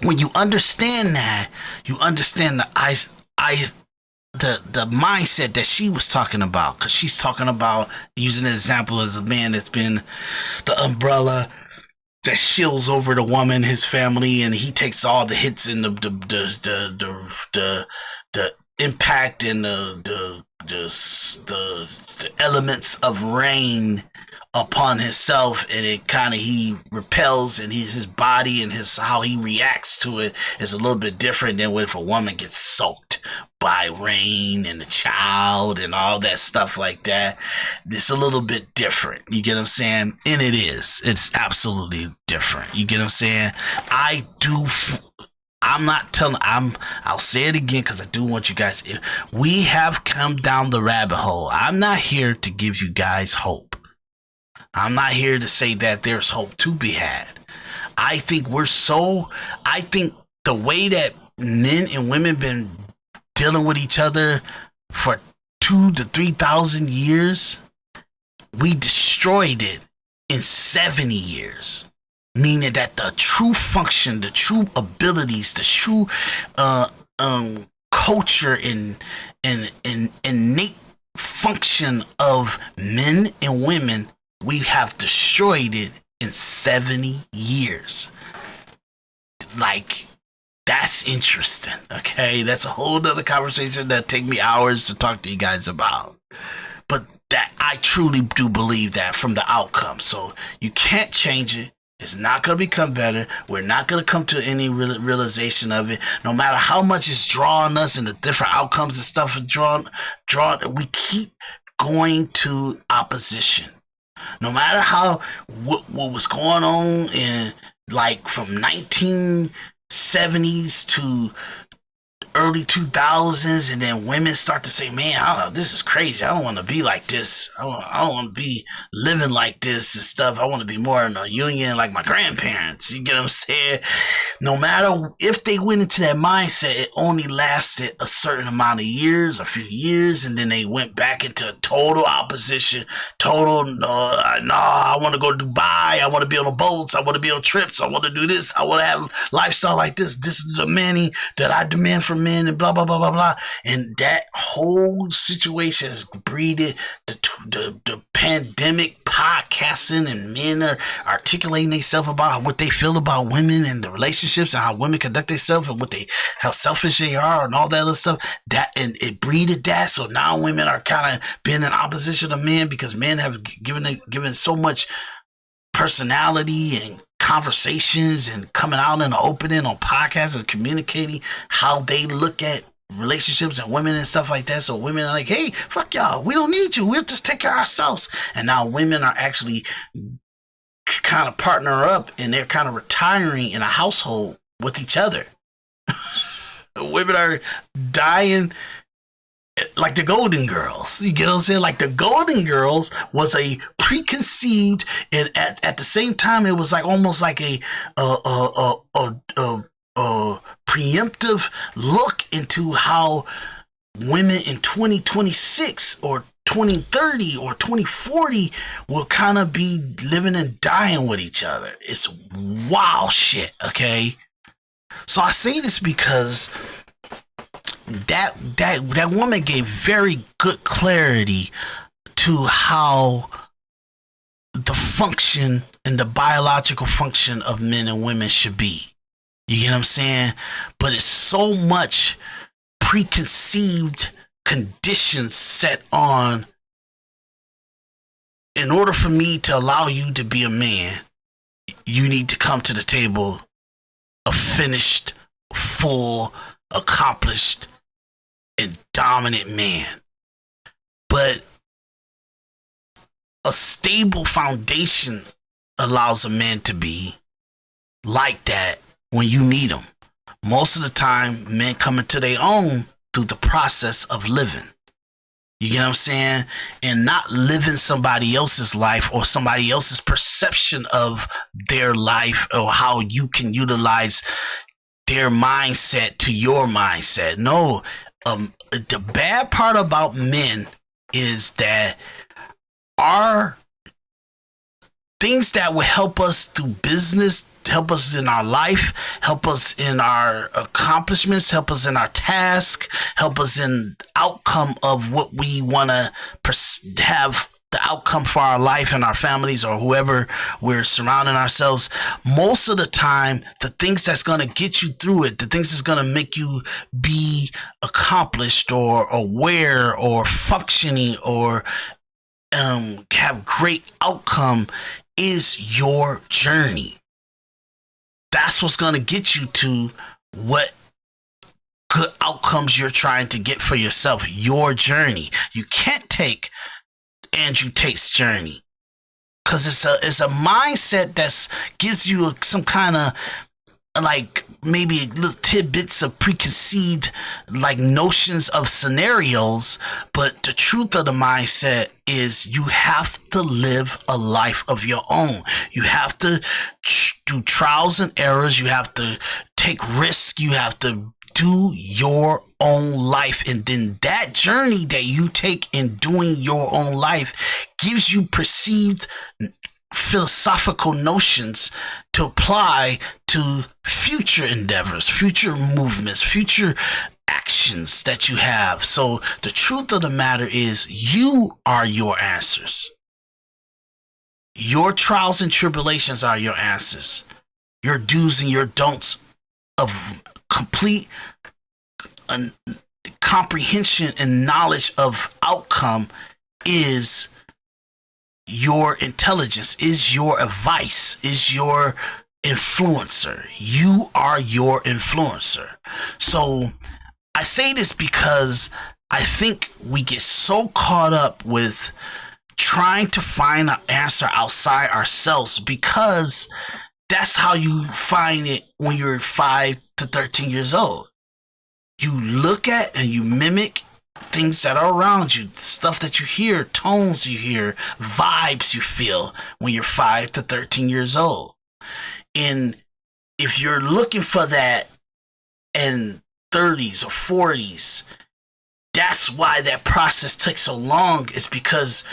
when you understand that, you understand the mindset that she was talking about, because she's talking about using an example as a man that's been the umbrella that shields over the woman, his family, and he takes all the hits and the impact and the elements of rain upon himself, and it kind of he repels, and his body and his how he reacts to it is a little bit different than if a woman gets soaked by rain and the child and all that stuff like that. It's a little bit different. You get what I'm saying? And it's absolutely different. You get what I'm saying? I'll say it again because I do want you guys. We have come down the rabbit hole. I'm not here to give you guys hope. I'm not here to say that there's hope to be had. I think the way that men and women been dealing with each other for 2,000 to 3,000 years, we destroyed it in 70 years. Meaning that the true function, the true abilities, the true culture and innate function of men and women, we have destroyed it in 70 years. Like, that's interesting, okay? That's a whole nother conversation that take me hours to talk to you guys about. But that I truly do believe that from the outcome. So you can't change it. It's not going to become better. We're not going to come to any realization of it. No matter how much it's drawing us and the different outcomes and stuff are drawn, we keep going to opposition. No matter how what was going on in like from 1970s to early 2000s, and then women start to say, man, I don't know, this is crazy. I don't want to be like this. I don't want to be living like this and stuff. I want to be more in a union like my grandparents. You get what I'm saying? No matter if they went into that mindset, it only lasted a certain amount of years, a few years, and then they went back into total opposition. I want to go to Dubai. I want to be on the boats. I want to be on trips. I want to do this. I want to have a lifestyle like this. This is the money that I demand from men, and blah blah blah blah blah. And that whole situation has breeded the pandemic podcasting, and men are articulating themselves about what they feel about women and the relationships and how women conduct themselves and how selfish they are and all that other stuff. That, and it breeded that. So now women are kind of being in opposition to men because men have given so much personality and conversations and coming out in the opening on podcasts and communicating how they look at relationships and women and stuff like that. So women are like, hey, fuck y'all, we don't need you, we'll just take care of ourselves. And now women are actually kind of partner up, and they're kind of retiring in a household with each other. Women are dying like the Golden Girls. You get what I'm saying? Like the Golden Girls was a preconceived, and at the same time, it was like almost like a preemptive look into how women in 2026 or 2030 or 2040 will kind of be living and dying with each other. It's wild shit, okay? So I say this because that woman gave very good clarity to how the function and the biological function of men and women should be. You get what I'm saying? But it's so much preconceived conditions set on. In order for me to allow you to be a man, you need to come to the table a finished, full, accomplished, and dominant man. But a stable foundation allows a man to be like that when you need them. Most of the time, men come into their own through the process of living. You get what I'm saying? And not living somebody else's life or somebody else's perception of their life, or how you can utilize their mindset to your mindset. No, the bad part about men is that our things that will help us do business, help us in our life, help us in our accomplishments, help us in our task, help us in outcome of what we want to have the outcome for our life and our families or whoever we're surrounding ourselves. Most of the time, the things that's going to get you through it, the things that's going to make you be accomplished or aware or functioning or have great outcome is your journey. That's what's going to get you to what good outcomes you're trying to get for yourself. Your journey. You can't take Andrew Tate's journey because it's a mindset that gives you some kind of like maybe little tidbits of preconceived like notions of scenarios, but the truth of the mindset is you have to live a life of your own. You have to do trials and errors. You have to take risks. You have to do your own life, and then that journey that you take in doing your own life gives you perceived philosophical notions to apply to future endeavors, future movements, future actions that you have. So the truth of the matter is you are your answers. Your trials and tribulations are your answers. Your do's and your don'ts of complete comprehension and knowledge of outcome is your intelligence, is your advice, is your influencer. You are your influencer. So I say this because I think we get so caught up with trying to find an answer outside ourselves, because that's how you find it when you're 5 to 13 years old. You look at and you mimic things that are around you, stuff that you hear, tones you hear, vibes you feel when you're 5 to 13 years old. And if you're looking for that in 30s or 40s, that's why that process takes so long. It's because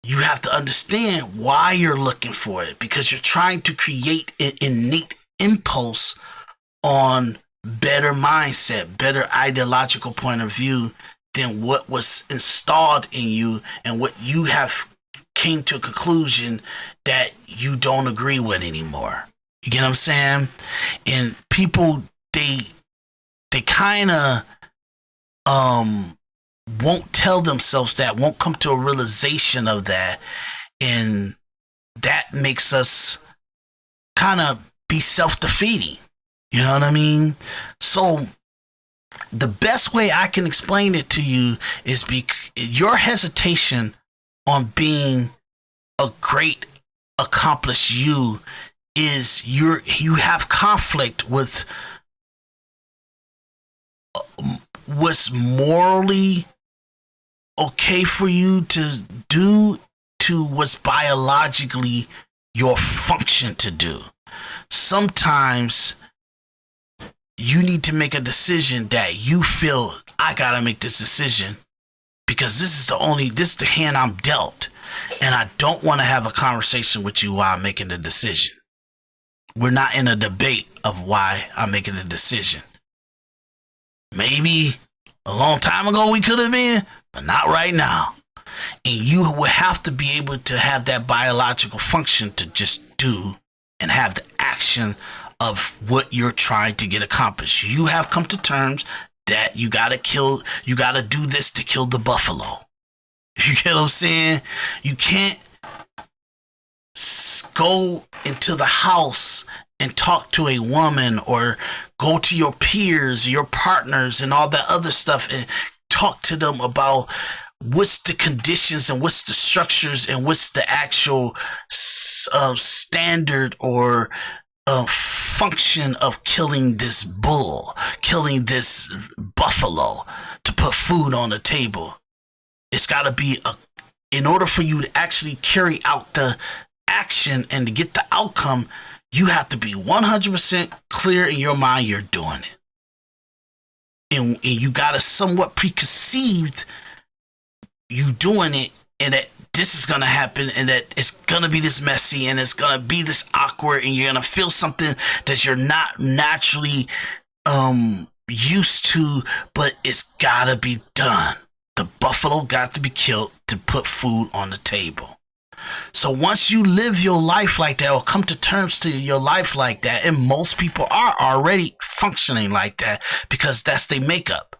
you have to understand why you're looking for it, because you're trying to create an innate impulse on better mindset, better ideological point of view than what was installed in you and what you have came to a conclusion that you don't agree with anymore. You get what I'm saying? And people, they kind of won't tell themselves that, won't come to a realization of that, and that makes us kind of be self-defeating. You know what I mean? So the best way I can explain it to you is your hesitation on being a great accomplished you is you have conflict with what's morally okay for you to do to what's biologically your function to do. Sometimes you need to make a decision that you feel, I gotta make this decision because this is the hand I'm dealt, and I don't want to have a conversation with you while I'm making the decision. We're not in a debate of why I'm making the decision. Maybe a long time ago we could have been, but not right now. And you will have to be able to have that biological function to just do and have the action of what you're trying to get accomplished. You have come to terms that you gotta do this to kill the buffalo. You get what I'm saying? You can't go into the house and talk to a woman or go to your peers, your partners and all that other stuff and talk to them about what's the conditions and what's the structures and what's the actual standard or function of killing this bull, killing this buffalo to put food on the table. It's got to be in order for you to actually carry out the action and to get the outcome, you have to be 100% clear in your mind you're doing it. And you got to somewhat preconceived you doing it, and this is going to happen and that it's going to be this messy and it's going to be this awkward and you're going to feel something that you're not naturally used to, but it's got to be done. The buffalo got to be killed to put food on the table. So once you live your life like that or come to terms to your life like that, and most people are already functioning like that because that's their makeup.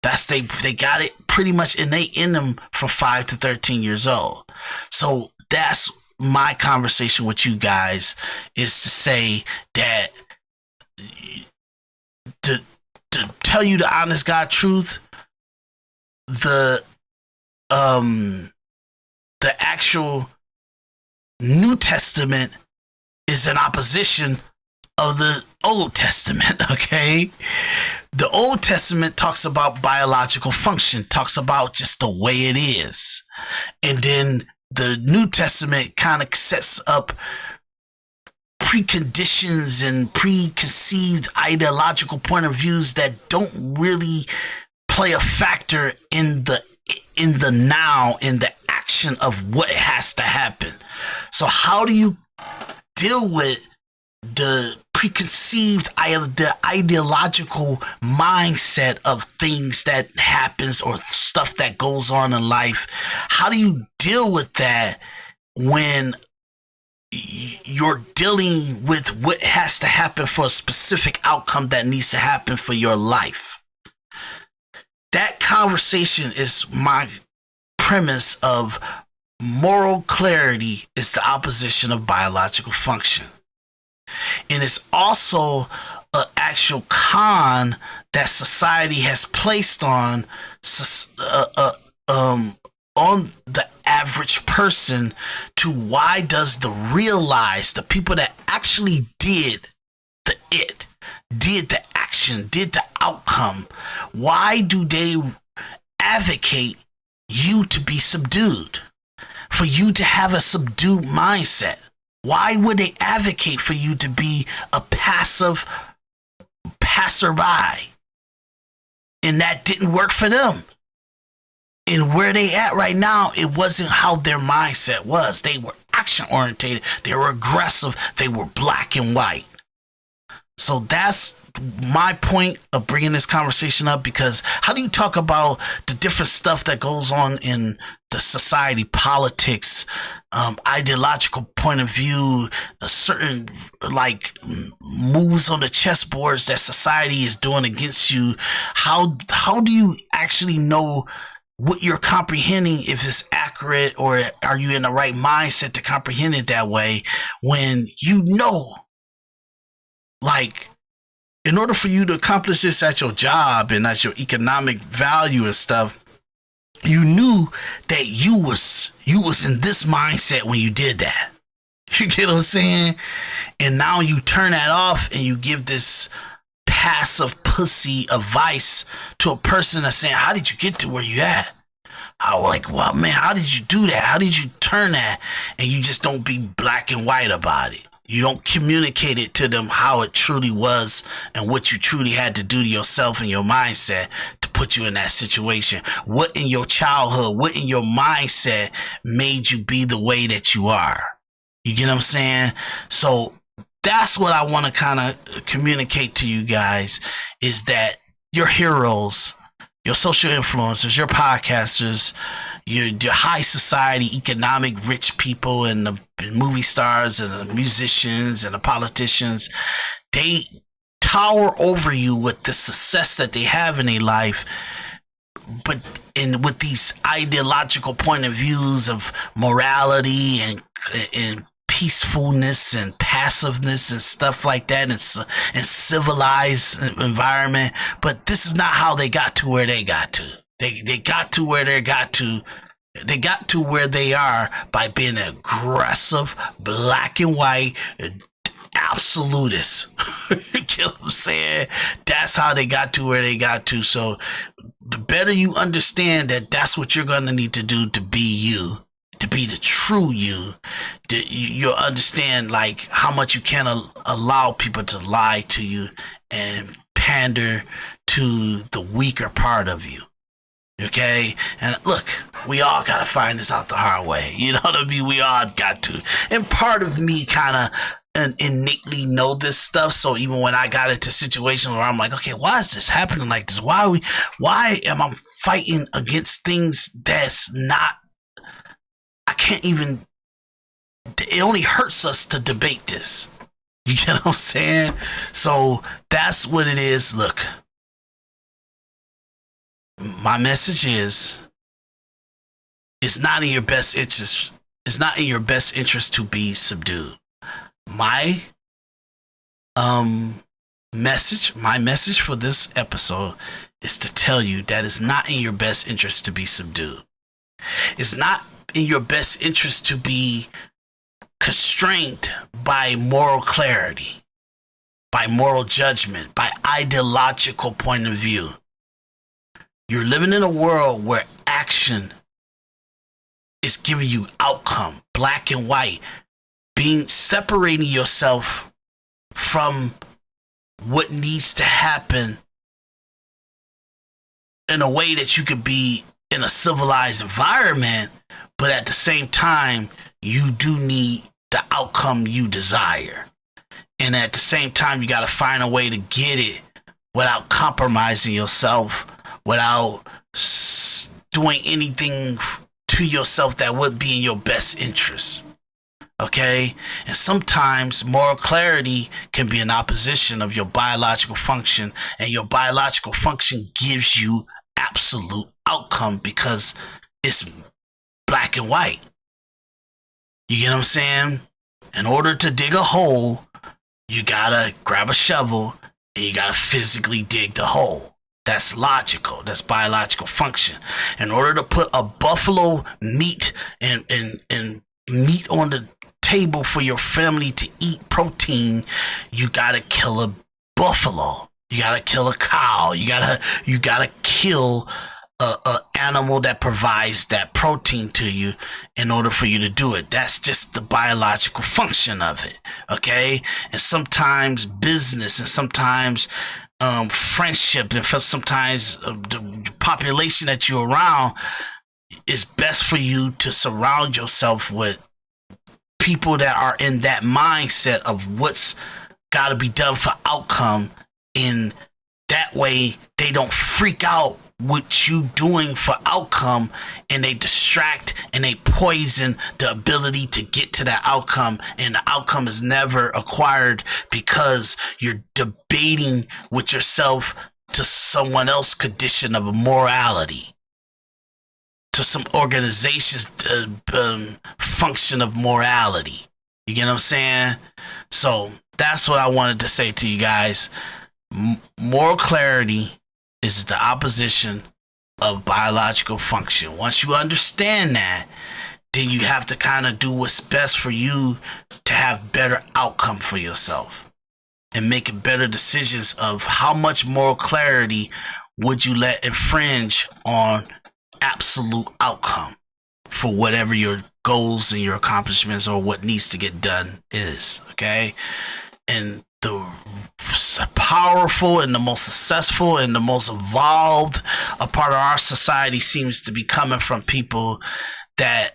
They got it pretty much innate in them from 5 to 13 years old. So that's my conversation with you guys, is to say that to tell you the honest God truth, the actual New Testament is in opposition of the Old Testament, okay? The Old Testament talks about biological function, talks about just the way it is. And then the New Testament kind of sets up preconditions and preconceived ideological point of views that don't really play a factor in the now, in the action of what has to happen. So how do you deal with the preconceived, the ideological mindset of things that happens or stuff that goes on in life? How do you deal with that when you're dealing with what has to happen for a specific outcome that needs to happen for your life? That conversation is my premise of moral clarity is the opposition of biological function. And it's also an actual con that society has placed on the average person, to why does the people that actually did the action, did the outcome, why do they advocate you to be subdued, for you to have a subdued mindset? Why would they advocate for you to be a passive passerby? And that didn't work for them. And where they at right now, it wasn't how their mindset was. They were action oriented. They were aggressive. They were black and white. So that's my point of bringing this conversation up, because how do you talk about the different stuff that goes on in the society, politics, ideological point of view, a certain like moves on the chessboards that society is doing against you? How do you actually know what you're comprehending, if it's accurate, or are you in the right mindset to comprehend it that way, when you know, like, in order for you to accomplish this at your job and at your economic value and stuff, you knew that you was in this mindset when you did that. You get what I'm saying? And now you turn that off and you give this passive pussy advice to a person that's saying, how did you get to where you at? How, like, well, man, how did you do that? How did you turn that? And you just don't be black and white about it. You don't communicate it to them how it truly was and what you truly had to do to yourself and your mindset to put you in that situation. What in your childhood, what in your mindset made you be the way that you are? You get what I'm saying? So that's what I want to kind of communicate to you guys, is that your heroes, your social influencers, your podcasters, your high society, economic rich people, and the movie stars and the musicians and the politicians, they tower over you with the success that they have in their life, but with these ideological point of views of morality and peacefulness and passiveness and stuff like that, and civilized environment. But this is not how they got to where they got to. They got to where they got to. They got to where they are by being aggressive, black and white, absolutist. You get what I'm saying? That's how they got to where they got to. So the better you understand that that's what you're going to need to do to be you, to be the true you, you'll understand like how much you can't allow people to lie to you and pander to the weaker part of you. Okay? And look, we all got to find this out the hard way. You know what I mean? We all got to. And part of me kind of innately know this stuff. So even when I got into situations where I'm like, okay, why is this happening like this? Why am I fighting against things that's not, I can't even, it only hurts us to debate this. You get what I'm saying? So that's what it is. Look, my message is, it's not in your best interest. It's not in your best interest to be subdued. My message for this episode is to tell you that it's not in your best interest to be subdued. It's not in your best interest to be constrained by moral clarity, by moral judgment, by ideological point of view. You're living in a world where action is giving you outcome, black and white, separating yourself from what needs to happen in a way that you could be in a civilized environment, but at the same time, you do need the outcome you desire. And at the same time, you got to find a way to get it without compromising yourself, without doing anything to yourself that would be in your best interest. Okay? And sometimes moral clarity can be an opposition of your biological function, and your biological function gives you absolute outcome because it's black and white. You get what I'm saying? In order to dig a hole, you gotta grab a shovel and you gotta physically dig the hole. That's logical. That's biological function. In order to put a buffalo meat and meat on the table for your family to eat protein, you gotta kill a buffalo. You gotta kill a cow. You gotta kill a animal that provides that protein to you in order for you to do it. That's just the biological function of it. Okay? And sometimes business, and sometimes friendship, and sometimes the population that you're around, is best for you to surround yourself with people that are in that mindset of what's got to be done for outcome. In that way, they don't freak out what you doing for outcome, and they distract and they poison the ability to get to that outcome, and the outcome is never acquired because you're debating with yourself to someone else's condition of morality, to some organization's function of morality. You get what I'm saying? So that's what I wanted to say to you guys. Moral clarity is the opposition of biological function. Once you understand that, then you have to kind of do what's best for you to have better outcome for yourself, and making better decisions of how much moral clarity would you let infringe on absolute outcome for whatever your goals and your accomplishments or what needs to get done is. Okay? And the powerful and the most successful and the most evolved a part of our society seems to be coming from people that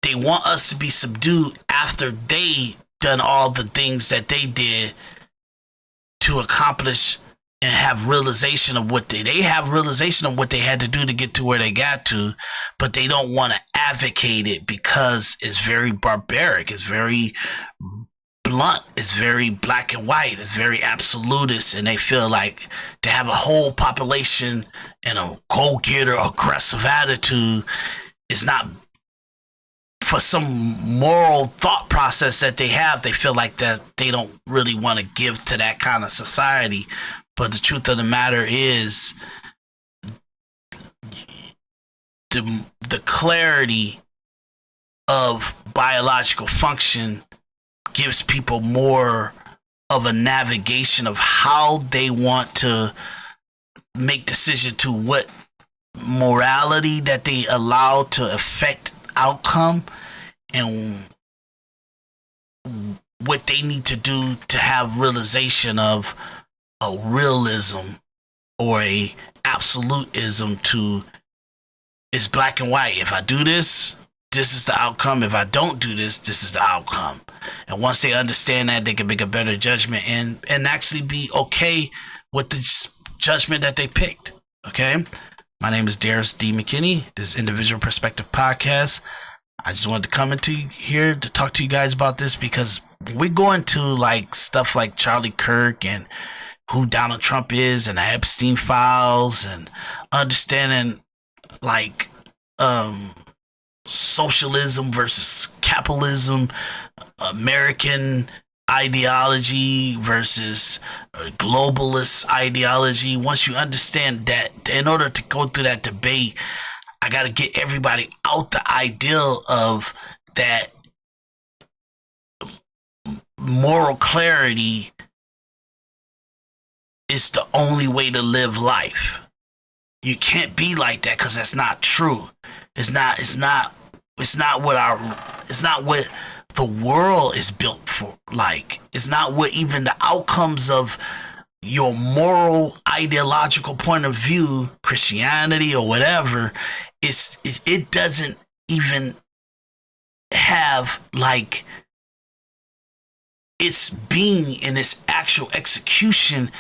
they want us to be subdued after they done all the things that they did to accomplish and have realization of what they have realization of what they had to do to get to where they got to, but they don't want to advocate it because it's very barbaric, it's very blunt, it's very black and white, it's very absolutist, and they feel like to have a whole population in a go-getter, aggressive attitude is not, for some moral thought process that they have, they feel like that they don't really want to give to that kind of society. But the truth of the matter is, the clarity of biological function gives people more of a navigation of how they want to make decision to what morality that they allow to affect outcome, and what they need to do to have realization of a realism or a absolutism to It's black and white. If I do this, this is the outcome. If I don't do this, this is the outcome. And once they understand that, they can make a better judgment and actually be okay with the judgment that they picked. Okay? My name is Daris D. McKinney. This is Individual Perspective Podcast. I just wanted to come into here to talk to you guys about this because we're going to like stuff like Charlie Kirk and who Donald Trump is and the Epstein files and understanding like socialism versus capitalism, American ideology versus globalist ideology. Once you understand that, in order to go through that debate, I got to get everybody out the ideal of that moral clarity is the only way to live life. You can't be like that because that's not true. It's not what the world is built for. Like, it's not what even the outcomes of your moral ideological point of view, Christianity or whatever, it doesn't even have like its being and its actual execution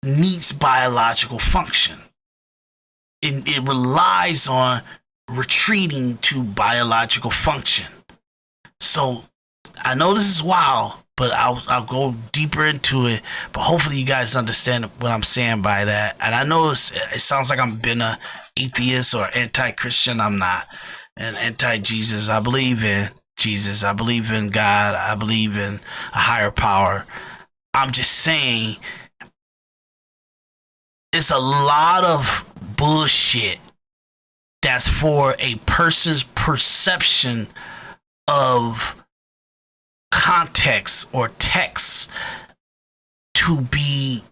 needs biological function. It relies on retreating to biological function. So I know this is wild, but I'll go deeper into it. But hopefully you guys understand what I'm saying by that. And I know it sounds like I'm been a atheist or anti-Christian. I'm not. And anti-Jesus. I believe in Jesus. I believe in God. I believe in a higher power. I'm just saying it's a lot of bullshit that's for a person's perception of context or text to be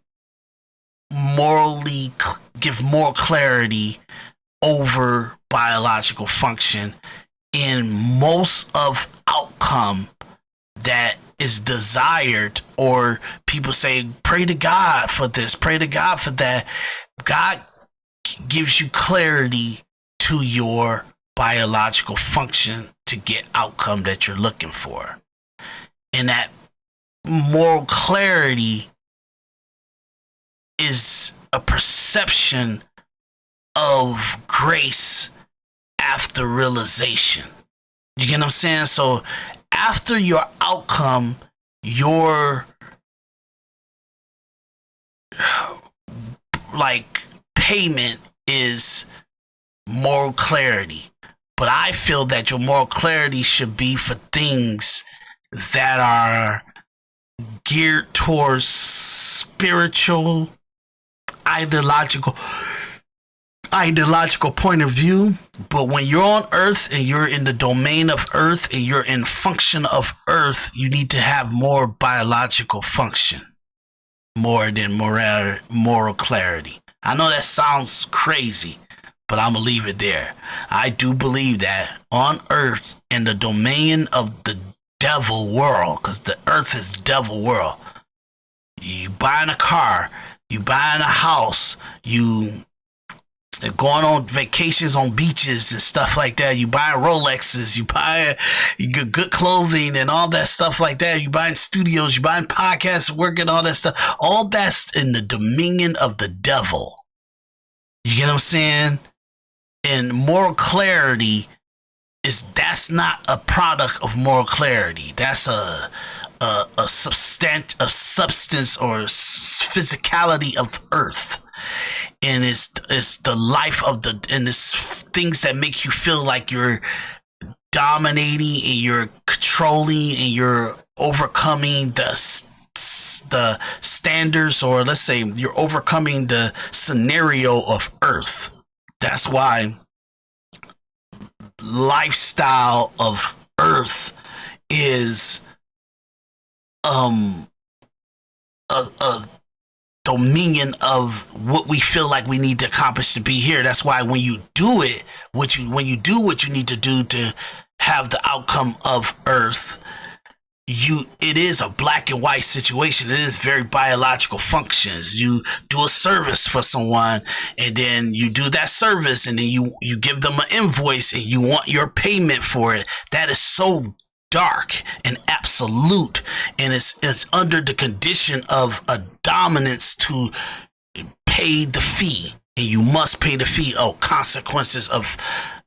morally give more clarity over biological function in most of outcome that is desired, or people say pray to God for this, pray to God for that. God gives you clarity to your biological function to get outcome that you're looking for. And that moral clarity is a perception of grace after realization. You get what I'm saying? So after your outcome, your like payment is moral clarity. But I feel that your moral clarity should be for things that are geared towards spiritual, ideological point of view. But when you're on earth and you're in the domain of earth and you're in function of earth, you need to have more biological function, more than moral clarity. I know that sounds crazy, but I'm going to leave it there. I do believe that on earth, in the domain of the devil world, because the earth is devil world, you buying a car, you buying a house, you going on vacations on beaches and stuff like that, you buying Rolexes, you get good clothing and all that stuff like that, you buying studios, you buying podcasts, working, all that stuff, all that's in the dominion of the devil. You get what I'm saying? And moral clarity that's not a product of moral clarity. That's a substance or physicality of earth. And it's the life of and it's things that make you feel like you're dominating and you're controlling and you're overcoming the standards, or let's say you're overcoming the scenario of earth. That's why lifestyle of earth is a dominion of what we feel like we need to accomplish to be here. That's why when you do it, when you do what you need to do to have the outcome of earth, it is a black and white situation. It is very biological functions. You do a service for someone, and then you do that service, and then you give them an invoice, and you want your payment for it. That is so dark and absolute, and it's under the condition of a dominance to pay the fee, and you must pay the fee. Consequences of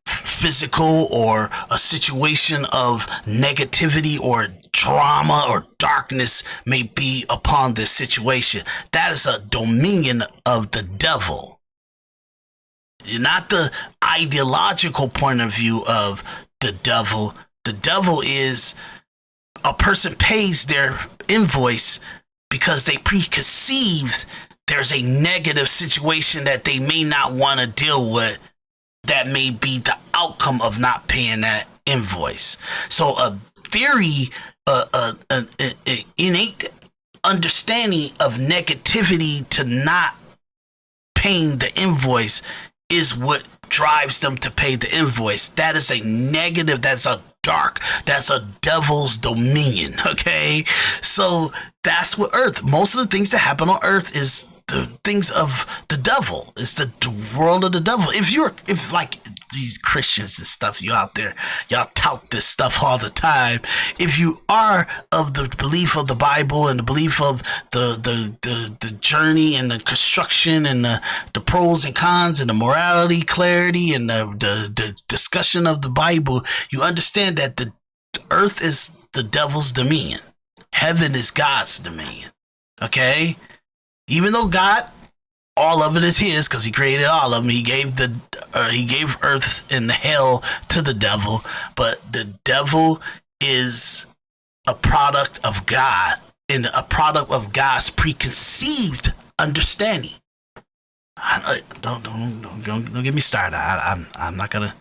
physical or a situation of negativity or drama or darkness may be upon this situation. That is a dominion of the devil, not the ideological point of view of the devil. The devil is a person pays their invoice because they preconceived there's a negative situation that they may not want to deal with. That may be the outcome of not paying that invoice. So a theory, an innate understanding of negativity to not paying the invoice is what drives them to pay the invoice. That is a negative. That's a dark. That's a devil's dominion. Okay, so that's what Earth. Most of the things that happen on Earth is the things of the devil. It's the world of the devil. If like these Christians and stuff, you out there, y'all tout this stuff all the time. If you are of the belief of the Bible and the belief of the journey and the construction and the pros and cons and the morality, clarity, and the discussion of the Bible, you understand that the earth is the devil's dominion. Heaven is God's dominion. Okay? Even though God, all of it is his because he created all of them. He gave earth and the hell to the devil, but the devil is a product of God and a product of God's preconceived understanding. Don't get me started. I'm not gonna.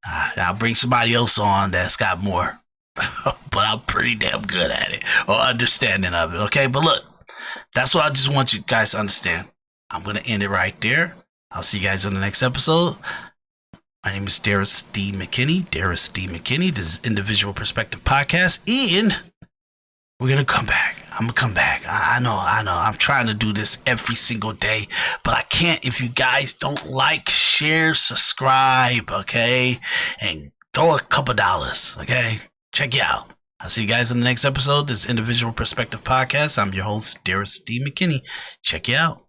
I'll bring somebody else on that's got more, but I'm pretty damn good at it or understanding of it. Okay, but look. That's what I just want you guys to understand. I'm going to end it right there. I'll see you guys on the next episode. My name is Daris D. McKinney. Daris D. McKinney. This is Individual Perspective Podcast. And we're going to come back. I'm going to come back. I know. I'm trying to do this every single day, but I can't if you guys don't like, share, subscribe, okay? And throw a couple dollars, okay? Check you out. I'll see you guys in the next episode. This is Individual Perspective Podcast. I'm your host, Daris D. McKinney. Check you out.